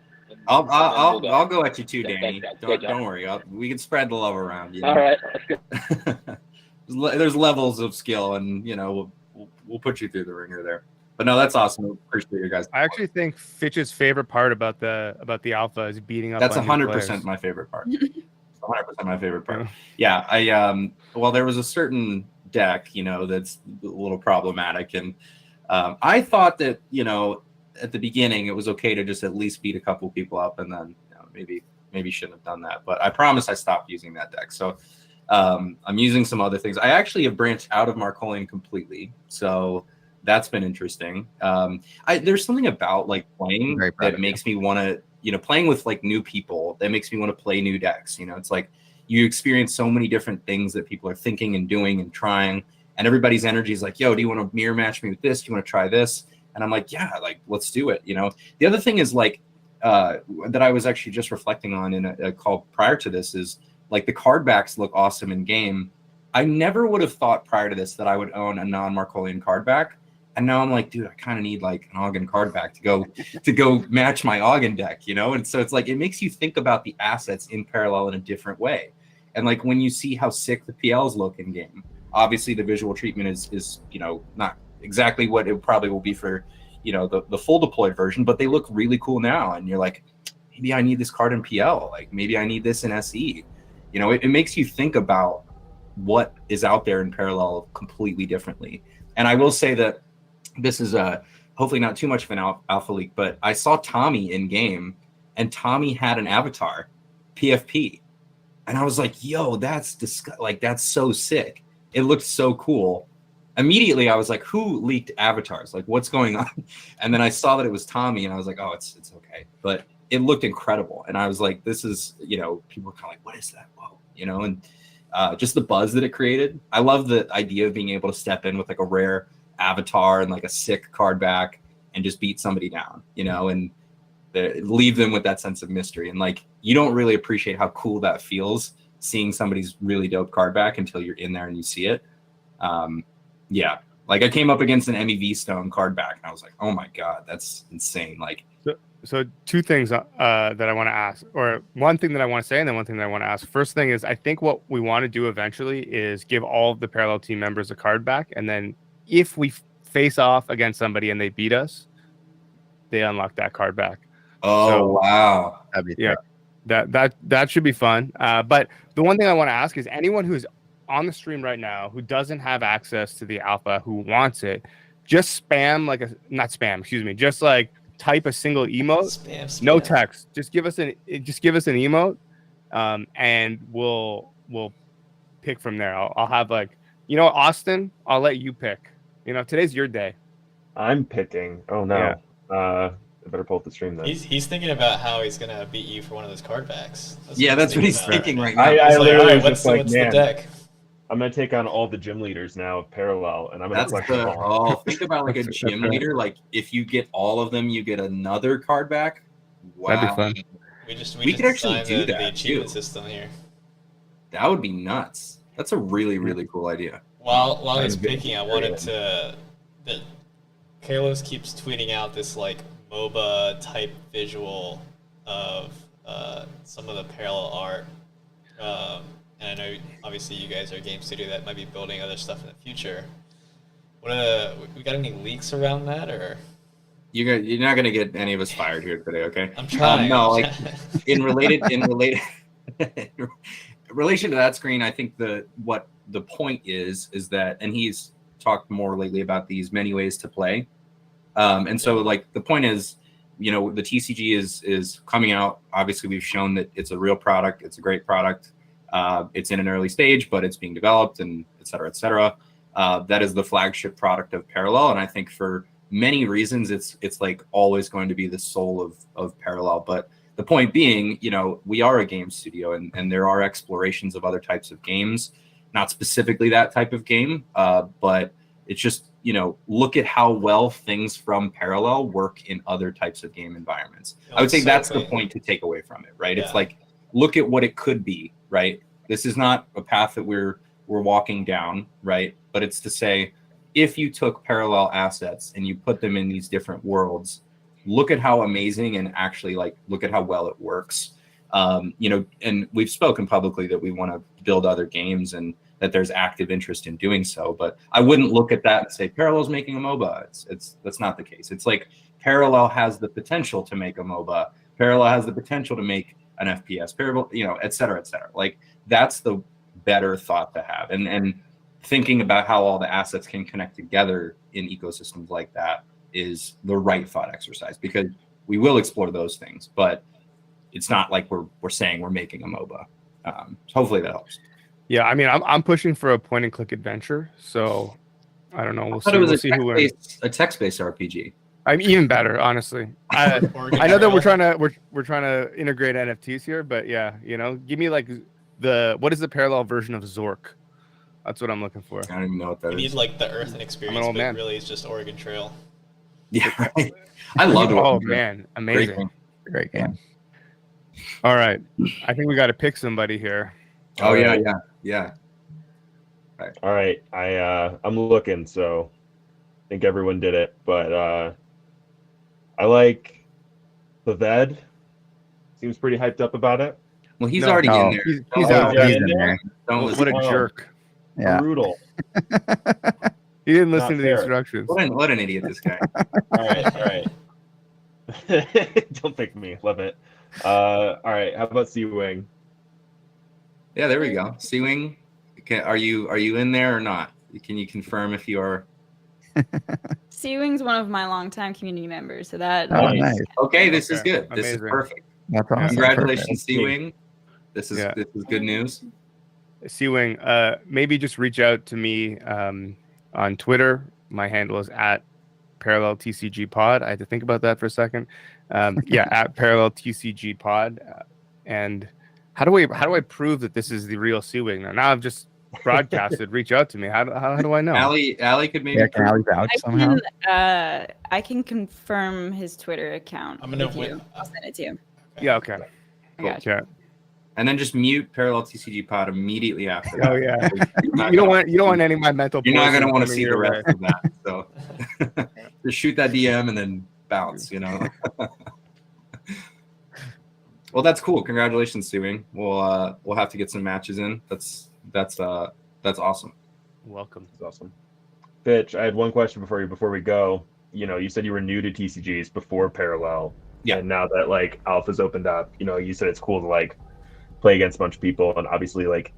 I'll go at you too, Yeah, Danny. Don't worry. We can spread the love around. You know? All right, that's good. There's levels of skill, and you know we'll put you through the ringer there. But no, that's awesome. Appreciate you guys. I actually think Fitch's favorite part about the alpha is beating up. That's on new 100% players. my favorite part. 100% my favorite part. Yeah, well, there was a certain deck, that's a little problematic, and I thought that, at the beginning it was okay to just at least beat a couple people up, and then maybe shouldn't have done that. But I promise I stopped using that deck. So I'm using some other things. I actually have branched out of Marcolian completely, so that's been interesting. There's something about like playing that makes me want to, playing with like new people, that makes me want to play new decks. It's like you experience so many different things that people are thinking and doing and trying, and everybody's energy is like, yo, do you want to mirror match me with this? Do you want to try this? And I'm like, yeah, like, let's do it. The other thing is like, that I was actually just reflecting on in a call prior to this is like the card backs look awesome in game. I never would have thought prior to this that I would own a non-Marcolian card back. And now I'm like, dude, I kind of need like an Ogden card back to go match my Ogden deck, And so it's like, it makes you think about the assets in Parallel in a different way. And like when you see how sick the PLs look in game, obviously the visual treatment is not exactly what it probably will be for, the full deployed version, but they look really cool now. And you're like, maybe I need this card in PL. Like maybe I need this in SE. It makes you think about what is out there in Parallel completely differently. And I will say that this is hopefully not too much of an alpha leak, but I saw Tommy in game, and Tommy had an avatar, PFP. And I was like, yo, that's that's so sick. It looked so cool. Immediately I was like, who leaked avatars? Like, what's going on? And then I saw that it was Tommy, and I was like, oh, it's okay. But it looked incredible. And I was like, this is, people were kind of like, what is that? Whoa, and just the buzz that it created. I love the idea of being able to step in with like a rare avatar and like a sick card back and just beat somebody down, and leave them with that sense of mystery. And like, you don't really appreciate how cool that feels, seeing somebody's really dope card back until you're in there and you see it. Yeah, like I came up against an MEV Stone card back, and I was like, oh my God, that's insane. Like, so two things that I want to ask, or one thing that I want to say, and then one thing that I want to ask. First thing is, I think what we want to do eventually is give all of the Parallel team members a card back, and then if we face off against somebody and they beat us, they unlock that card back. Oh, wow. That'd be That should be fun. But the one thing I want to ask is, anyone who's on the stream right now who doesn't have access to the alpha, who wants it, just just like type a single emote, Spam. no text. Just give us an emote, and we'll pick from there. I'll have like, Austin, I'll let you pick. Today's your day. I'm picking. Oh no. Yeah. I better pull up the stream then. He's thinking about how he's gonna beat you for one of those card backs. That's what he's thinking right now. I He's like, literally all right, was just like, what's man, the deck? I'm gonna take on all the gym leaders now of Parallel, and I'm gonna think about like a gym leader. Like if you get all of them, you get another card back. Wow, that'd be fun. We could actually designed do the that achievement too. system here. That would be nuts. That's a really, really cool idea. While he's picking, I wanted to. Kalos keeps tweeting out this like MOBA type visual of some of the Parallel art. And I know obviously you guys are a game studio that might be building other stuff in the future. We got any leaks around that, or? You're not gonna get any of us fired here today, okay? I'm trying. No, like in relation to that screen, I think what the point is that, and he's talked more lately about these many ways to play, and so like the point is, the TCG is coming out. Obviously, we've shown that it's a real product. It's a great product. It's in an early stage, but it's being developed, and et cetera, et cetera. That is the flagship product of Parallel, and I think for many reasons, it's like always going to be the soul of Parallel. But the point being, we are a game studio, and there are explorations of other types of games, not specifically that type of game, but it's just, look at how well things from Parallel work in other types of game environments. I would say that's the point to take away from it, right? Yeah. It's like, look at what it could be, right? This is not a path that we're walking down, right? But it's to say, if you took Parallel assets and you put them in these different worlds, look at how amazing, and actually look at how well it works. And we've spoken publicly that we want to build other games and that there's active interest in doing so. But I wouldn't look at that and say Parallel's making a MOBA. That's not the case. It's like Parallel has the potential to make a MOBA. Parallel has the potential to make an FPS parable, et cetera, et cetera. Like that's the better thought to have. And thinking about how all the assets can connect together in ecosystems like that is the right thought exercise, because we will explore those things, but it's not like we're saying we're making a MOBA. So hopefully that helps. Yeah, I mean, I'm pushing for a point and click adventure, so I don't know. We'll see. It was We'll see who wins. a text-based RPG. I'm even better, honestly. I know that we're trying to integrate NFTs here, but yeah, give me like what is the parallel version of Zork? That's what I'm looking for. I don't even know what that You is. need like the Earth and experience, but man. really it's just Oregon Trail. Yeah, right. I love it. Oh man, amazing. Great game. All right, I think we got to pick somebody here. Oh All yeah, right. yeah. All right, I'm looking, so I think everyone did it, but I like the Ved. Seems pretty hyped up about it. Well, he's No, already in there. He's Don't out. listen- He's in there. Don't What listen. a Oh. jerk! Yeah. Brutal. He didn't listen Not to the fair. instructions. What an idiot this guy. All right. Don't pick me. Love it. All right. How about C-Wing? Yeah, there we go. Sea-Wing, are you in there or not? Can you confirm if you are? Sea-Wing's one of my longtime community members, so that Oh, Nice. nice. Okay, this is Okay, good. This is amazing. perfect. That's awesome. Congratulations, Perfect. Sea-Wing. This is Yeah. this is good news. C-Wing, maybe just reach out to me on Twitter. My handle is at Parallel TCG Pod. I had to think about that for a second. At Parallel TCG Pod. And how do I prove that this is the real C-Wing? Now I've just broadcasted. Reach out to me. How do I know? Allie could maybe. Yeah, can Ali vouch somehow? I can confirm his Twitter account. I'm gonna with you. win. I'll send it to you. Yeah. Okay. I got you. Okay. And then just mute Parallel TCG Pod immediately after. Oh that. yeah. You don't want any of my mental. You're not gonna poison want to coming see the your rest way. of that. So just shoot that DM and then bounce. Well, that's cool. Congratulations, Sea-Wing. We'll have to get some matches in. That's awesome. Welcome. That's awesome. Fitch, I had one question before we go. You said you were new to TCGs before Parallel. Yeah. And now that like Alpha's opened up, you said it's cool to like play against a bunch of people, and obviously like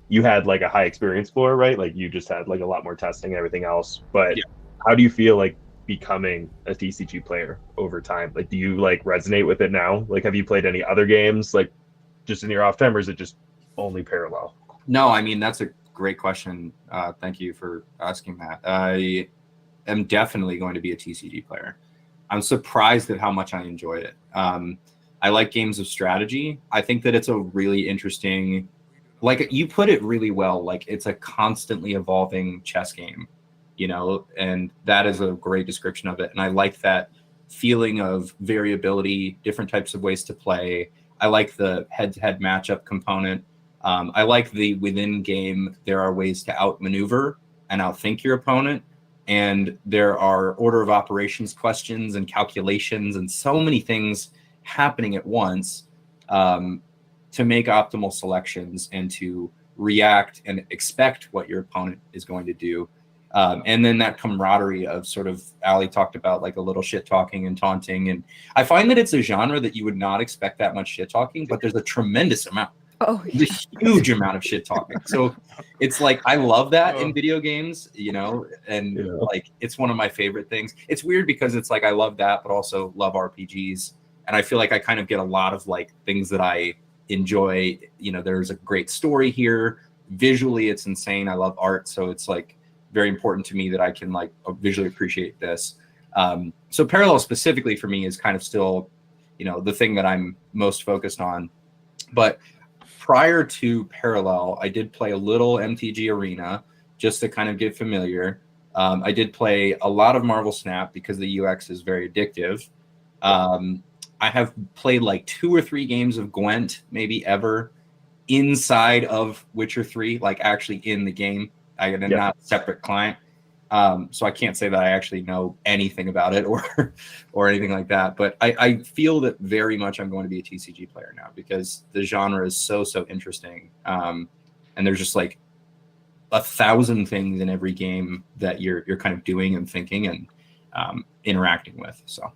you had like a high experience floor, right? Like you just had like a lot more testing and everything else. But Yeah. How do you feel like becoming a TCG player over time? Like, do you like resonate with it now? Like, have you played any other games like just in your off time, or is it just only Parallel? No, I mean, that's a great question. Thank you for asking that. I am definitely going to be a TCG player. I'm surprised at how much I enjoyed it. I like games of strategy. I think that it's a really interesting, like you put it really well, like it's a constantly evolving chess game, and that is a great description of it. And I like that feeling of variability, different types of ways to play. I like the head-to-head matchup component. I like the within game, there are ways to outmaneuver and outthink your opponent. And there are order of operations questions and calculations and so many things happening at once to make optimal selections and to react and expect what your opponent is going to do. And then that camaraderie of sort of, Ali talked about like a little shit talking and taunting. And I find that it's a genre that you would not expect that much shit talking, but there's a tremendous amount. Oh, There's a huge amount of shit talking. So it's like, I love that in Oh. video games, like it's one of my favorite things. It's weird because it's like, I love that, but also love RPGs. And I feel like I kind of get a lot of like things that I enjoy. There's a great story here. Visually, it's insane. I love art. So it's like very important to me that I can like visually appreciate this. So Parallel specifically for me is kind of still, the thing that I'm most focused on. But prior to Parallel, I did play a little MTG Arena just to kind of get familiar. I did play a lot of Marvel Snap because the UX is very addictive. I have played like 2 or 3 games of Gwent, maybe ever, inside of Witcher 3, like actually in the game. I am not a separate client. So I can't say that I actually know anything about it or anything like that. But I feel that very much I'm going to be a TCG player now because the genre is so interesting. And there's just like 1,000 things in every game that you're kind of doing and thinking and interacting with. So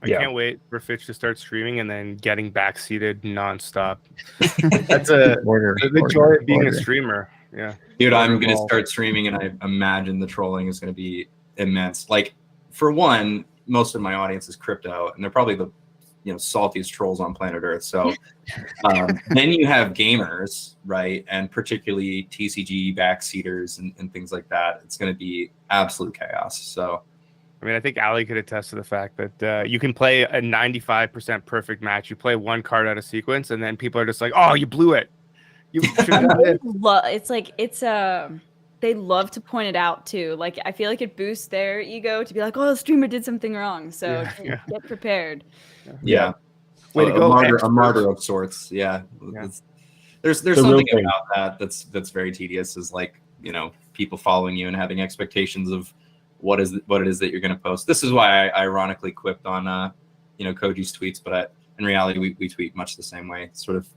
I Yeah. can't wait for Fitch to start streaming and then getting backseated nonstop. That's the joy of being a streamer. Yeah. Dude, I'm going to Ball. start streaming, and I imagine the trolling is going to be immense. Like, for one, most of my audience is crypto, and they're probably the saltiest trolls on planet Earth. So then you have gamers, right? And particularly TCG backseaters and things like that. It's going to be absolute chaos. So, I mean, I think Ali could attest to the fact that you can play a 95% perfect match. You play one card out of sequence, and then people are just like, "Oh, you blew it." You it's like they love to point it out too. Like I feel like it boosts their ego to be like, "Oh, the streamer did something wrong." So get prepared. Yeah. Way to go, a martyr of sorts. Yeah. There's something about that that's very tedious. Is like people following you and having expectations of what it is that you're going to post. This is why I ironically quipped on Koji's tweets, but in reality we tweet much the same way, sort of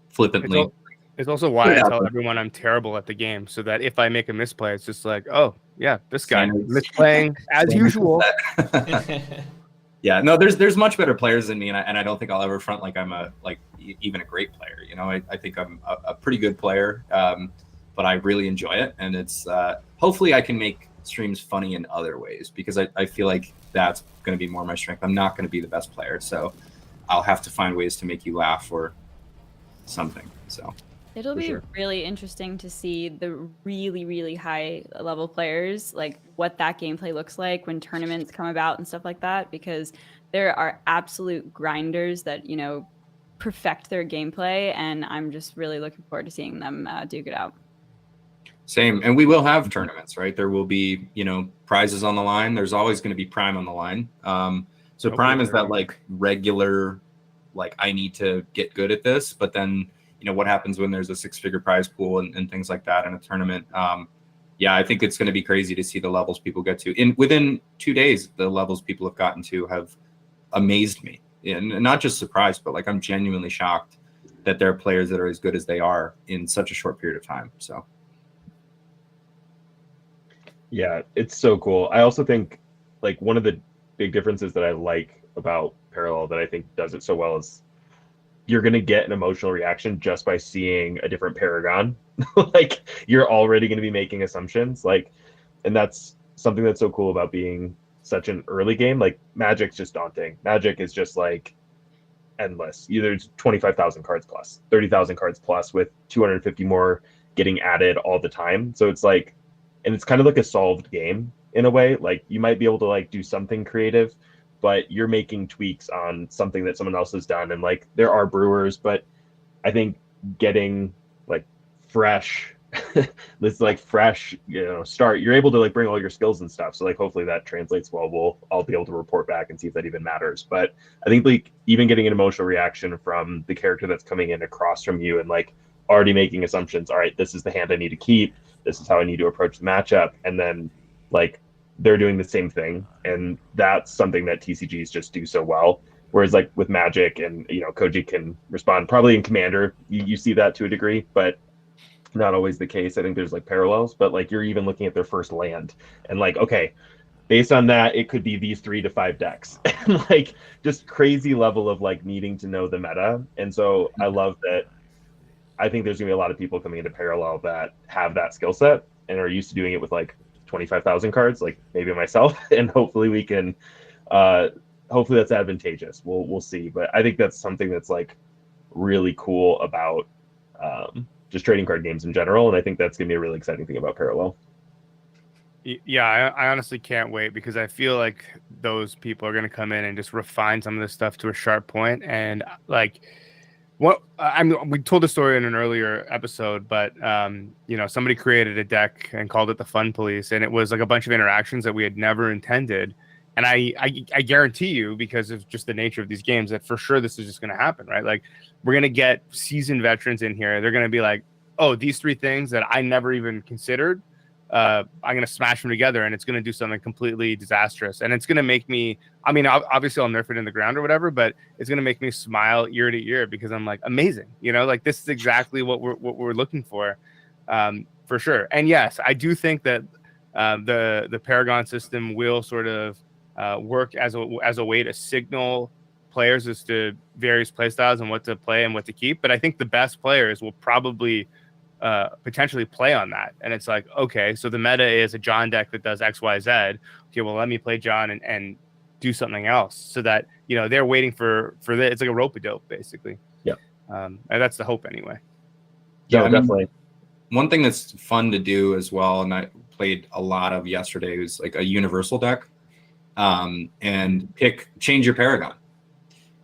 flippantly. It's also why I tell everyone I'm terrible at the game, so that if I make a misplay, it's just like, oh yeah, this guy misplaying as usual. Yeah, no, there's much better players than me, and I don't think I'll ever front like I'm even a great player. I think I'm a pretty good player, but I really enjoy it, and it's hopefully I can make streams funny in other ways, because I feel like that's going to be more my strength. I'm not going to be the best player, so I'll have to find ways to make you laugh or something. So it'll be really interesting to see the really, really high level players, like what that gameplay looks like when tournaments come about and stuff like that, because there are absolute grinders that, perfect their gameplay. And I'm just really looking forward to seeing them duke it out. Same. And we will have tournaments, right? There will be, prizes on the line. There's always going to be Prime on the line. So Prime is that like regular, like I need to get good at this, but then what happens when there's a 6-figure prize pool and things like that in a tournament. I think it's going to be crazy to see the levels people get to. Within 2 days, the levels people have gotten to have amazed me. And not just surprised, but like I'm genuinely shocked that there are players that are as good as they are in such a short period of time. So. Yeah, it's so cool. I also think like one of the big differences that I like about Parallel that I think does it so well is you're going to get an emotional reaction just by seeing a different Paragon. Like you're already going to be making assumptions, and that's something that's so cool about being such an early game. Like Magic's just daunting. Magic is just like endless. Either it's 25,000 cards plus, 30,000 cards plus, with 250 more getting added all the time. So it's like, and it's kind of like a solved game in a way. Like you might be able to like do something creative, but you're making tweaks on something that someone else has done. And like there are brewers, but I think getting like fresh this like fresh start, you're able to like bring all your skills and stuff. So like hopefully that translates well. I'll be able to report back and see if that even matters. But I think like even getting an emotional reaction from the character that's coming in across from you and like already making assumptions, all right, this is the hand I need to keep, this is how I need to approach the matchup, and then like they're doing the same thing. And that's something that TCGs just do so well. Whereas like with Magic and Koji can respond probably in Commander, you see that to a degree, but not always the case. I think there's like parallels, but like you're even looking at their first land and like, okay, based on that, it could be these 3 to 5 decks. And like just crazy level of like needing to know the meta. And so I love that. I think there's gonna be a lot of people coming into Parallel that have that skill set and are used to doing it with like 25,000 cards, like maybe myself. And hopefully we can, hopefully that's advantageous. We'll see. But I think that's something that's like really cool about just trading card games in general. And I think that's gonna be a really exciting thing about Parallel. Yeah, I honestly can't wait, because I feel like those people are going to come in and just refine some of this stuff to a sharp point. And like, we told the story in an earlier episode, but somebody created a deck and called it the Fun Police, and it was like a bunch of interactions that we had never intended. And I guarantee you, because of just the nature of these games, that for sure this is just going to happen, right? Like we're going to get seasoned veterans in here. They're going to be like, oh, these 3 things that I never even considered, I'm going to smash them together, and it's going to do something completely disastrous. And it's going to make me, I mean, obviously I'll nerf it in the ground or whatever, but it's going to make me smile ear to ear, because I'm like, amazing, like this is exactly what we're looking for sure. And yes, I do think that the Paragon system will sort of work as a way to signal players as to various play styles and what to play and what to keep. But I think the best players will probably potentially play on that. And it's like, okay, so the meta is a John deck that does X, Y, Z. Okay, well, let me play John and do something else, so that, you know, they're waiting for this. It's like a rope-a-dope, basically. Yeah. And that's the hope anyway. Yeah, I mean, definitely. one thing that's fun to do as well, and I played a lot of yesterday, was like a universal deck, and change your Paragon.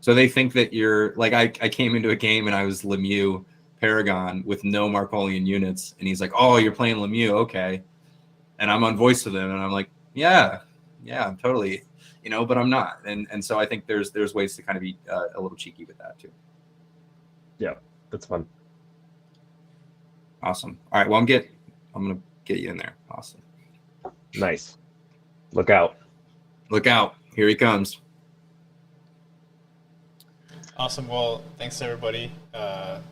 So they think that you're like, I came into a game and I was Lemieux Paragon with no Markolian units, and he's like, "Oh, you're playing Lemieux, okay?" And I'm on voice with him, and I'm like, "Yeah, I'm totally, you know," but I'm not. And so I think there's ways to kind of be a little cheeky with that too. Yeah, that's fun. Awesome. All right, well, I'm gonna get you in there. Awesome. Nice. Look out. Look out! Here he comes. Awesome. Well, thanks everybody.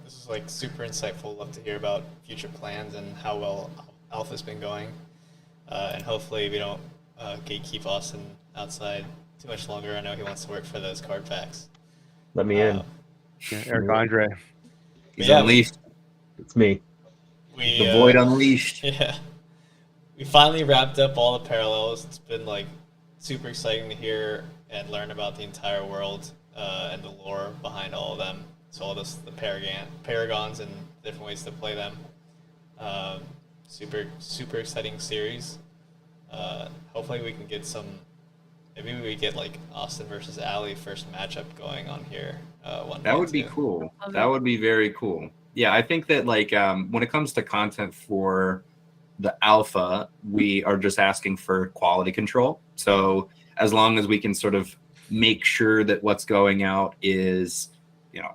This is like super insightful. Love to hear about future plans and how well Alpha's been going. And hopefully we don't gatekeep Austin outside too much longer. I know he wants to work for those card packs. Let me in. Eric Andre. He's Yeah, unleashed. It's me. We, The void unleashed. Yeah. We finally wrapped up all the parallels. It's been like super exciting to hear and learn about the entire world and the lore behind all of them. So all the paragons and different ways to play them. Super exciting series. Hopefully we can get maybe we get like Austin versus Ali first matchup going on here. That would be cool. That would be very cool. Yeah, I think that like when it comes to content for the alpha, we are just asking for quality control. So as long as we can sort of make sure that what's going out is, you know,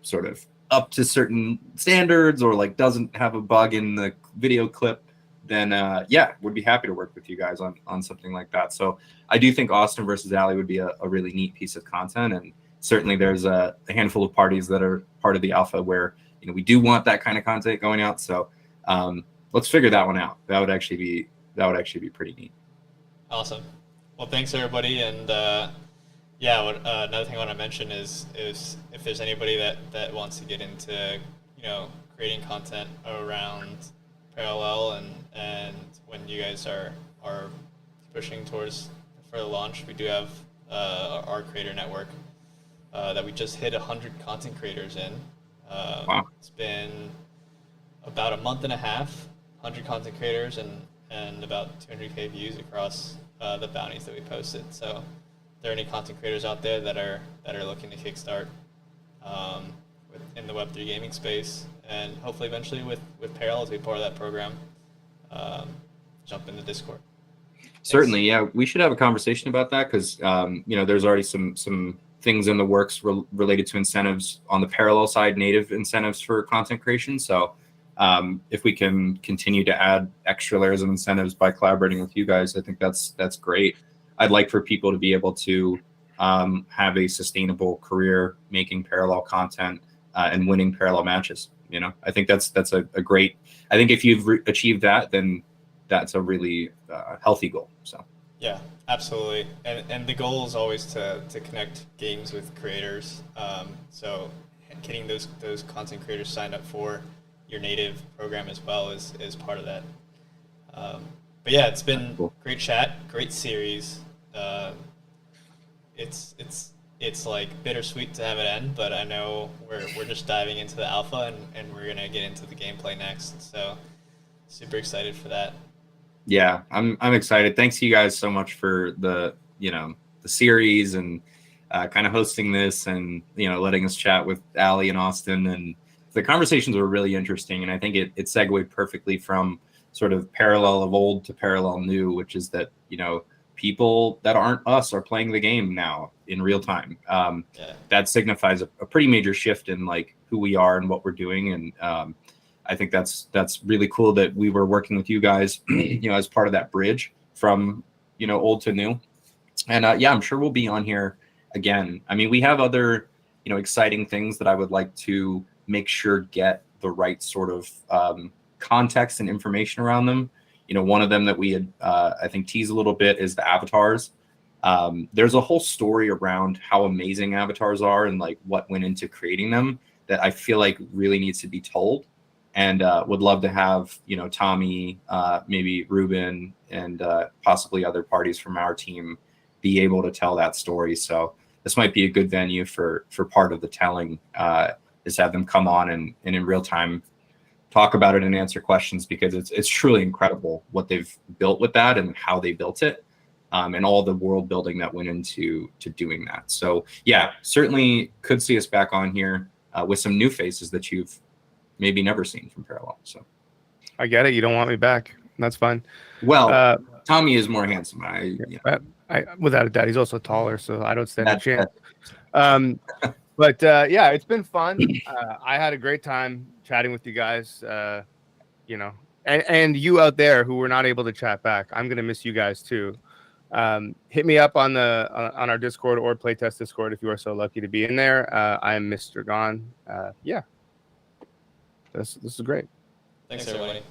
sort of up to certain standards or like doesn't have a bug in the video clip, then yeah, would be happy to work with you guys on something like that. So I do think Austin versus Ali would be a really neat piece of content, and certainly there's a handful of parties that are part of the alpha where, you know, we do want that kind of content going out. So let's figure that one out. That would actually be pretty neat. Awesome. Well, thanks everybody, and yeah, another thing I want to mention is if there's anybody that wants to get into, you know, creating content around Parallel and when you guys are pushing towards for the launch, we do have our creator network that we just hit 100 content creators in. Wow. It's been about a month and a half, 100 content creators and about 200K views across the bounties that we posted. So if there are any content creators out there that are looking to kickstart in the Web3 gaming space, and hopefully eventually with Parallel to be part of that program, jump in the Discord. Certainly, yeah, we should have a conversation about that because you know, there's already some things in the works related to incentives on the Parallel side, native incentives for content creation. So if we can continue to add extra layers of incentives by collaborating with you guys, I think that's great. I'd like for people to be able to have a sustainable career making Parallel content and winning Parallel matches. You know, I think that's a great. I think if you've achieved that, then that's a really healthy goal. So yeah, absolutely, and the goal is always to connect games with creators. So getting those content creators signed up for your native program as well is part of that. But yeah, it's been great chat, great series. It's like bittersweet to have it end, but I know we're just diving into the alpha and we're gonna get into the gameplay next. So super excited for that. Yeah, I'm excited. Thanks to you guys so much for the series and kind of hosting this and, you know, letting us chat with Ali and Austin, and the conversations were really interesting. And I think it segued perfectly from sort of Parallel of old to Parallel new, which is that, you know, people that aren't us are playing the game now in real time. That signifies a pretty major shift in like who we are and what we're doing. And I think that's really cool that we were working with you guys, you know, as part of that bridge from, you know, old to new. And yeah, I'm sure we'll be on here again. I mean, we have other, you know, exciting things that I would like to make sure get the right sort of context and information around them. You know, one of them that we had, I think, teased a little bit is the avatars. There's a whole story around how amazing avatars are and like what went into creating them that I feel like really needs to be told. And would love to have, you know, Tommy, maybe Ruben, and possibly other parties from our team be able to tell that story. So this might be a good venue for part of the telling, is have them come on and in real time talk about it and answer questions, because it's truly incredible what they've built with that and how they built it, and all the world building that went into doing that. So yeah, certainly could see us back on here with some new faces that you've maybe never seen from Parallel. So I get it. You don't want me back. That's fine. Well, Tommy is more handsome. Without a doubt, he's also taller, so I don't stand a chance. But yeah, it's been fun. I had a great time chatting with you guys. You know, and you out there who were not able to chat back, I'm gonna miss you guys too. Hit me up on our Discord or Playtest Discord if you are so lucky to be in there. I'm Mr. Gone. Yeah, this is great. Thanks everybody.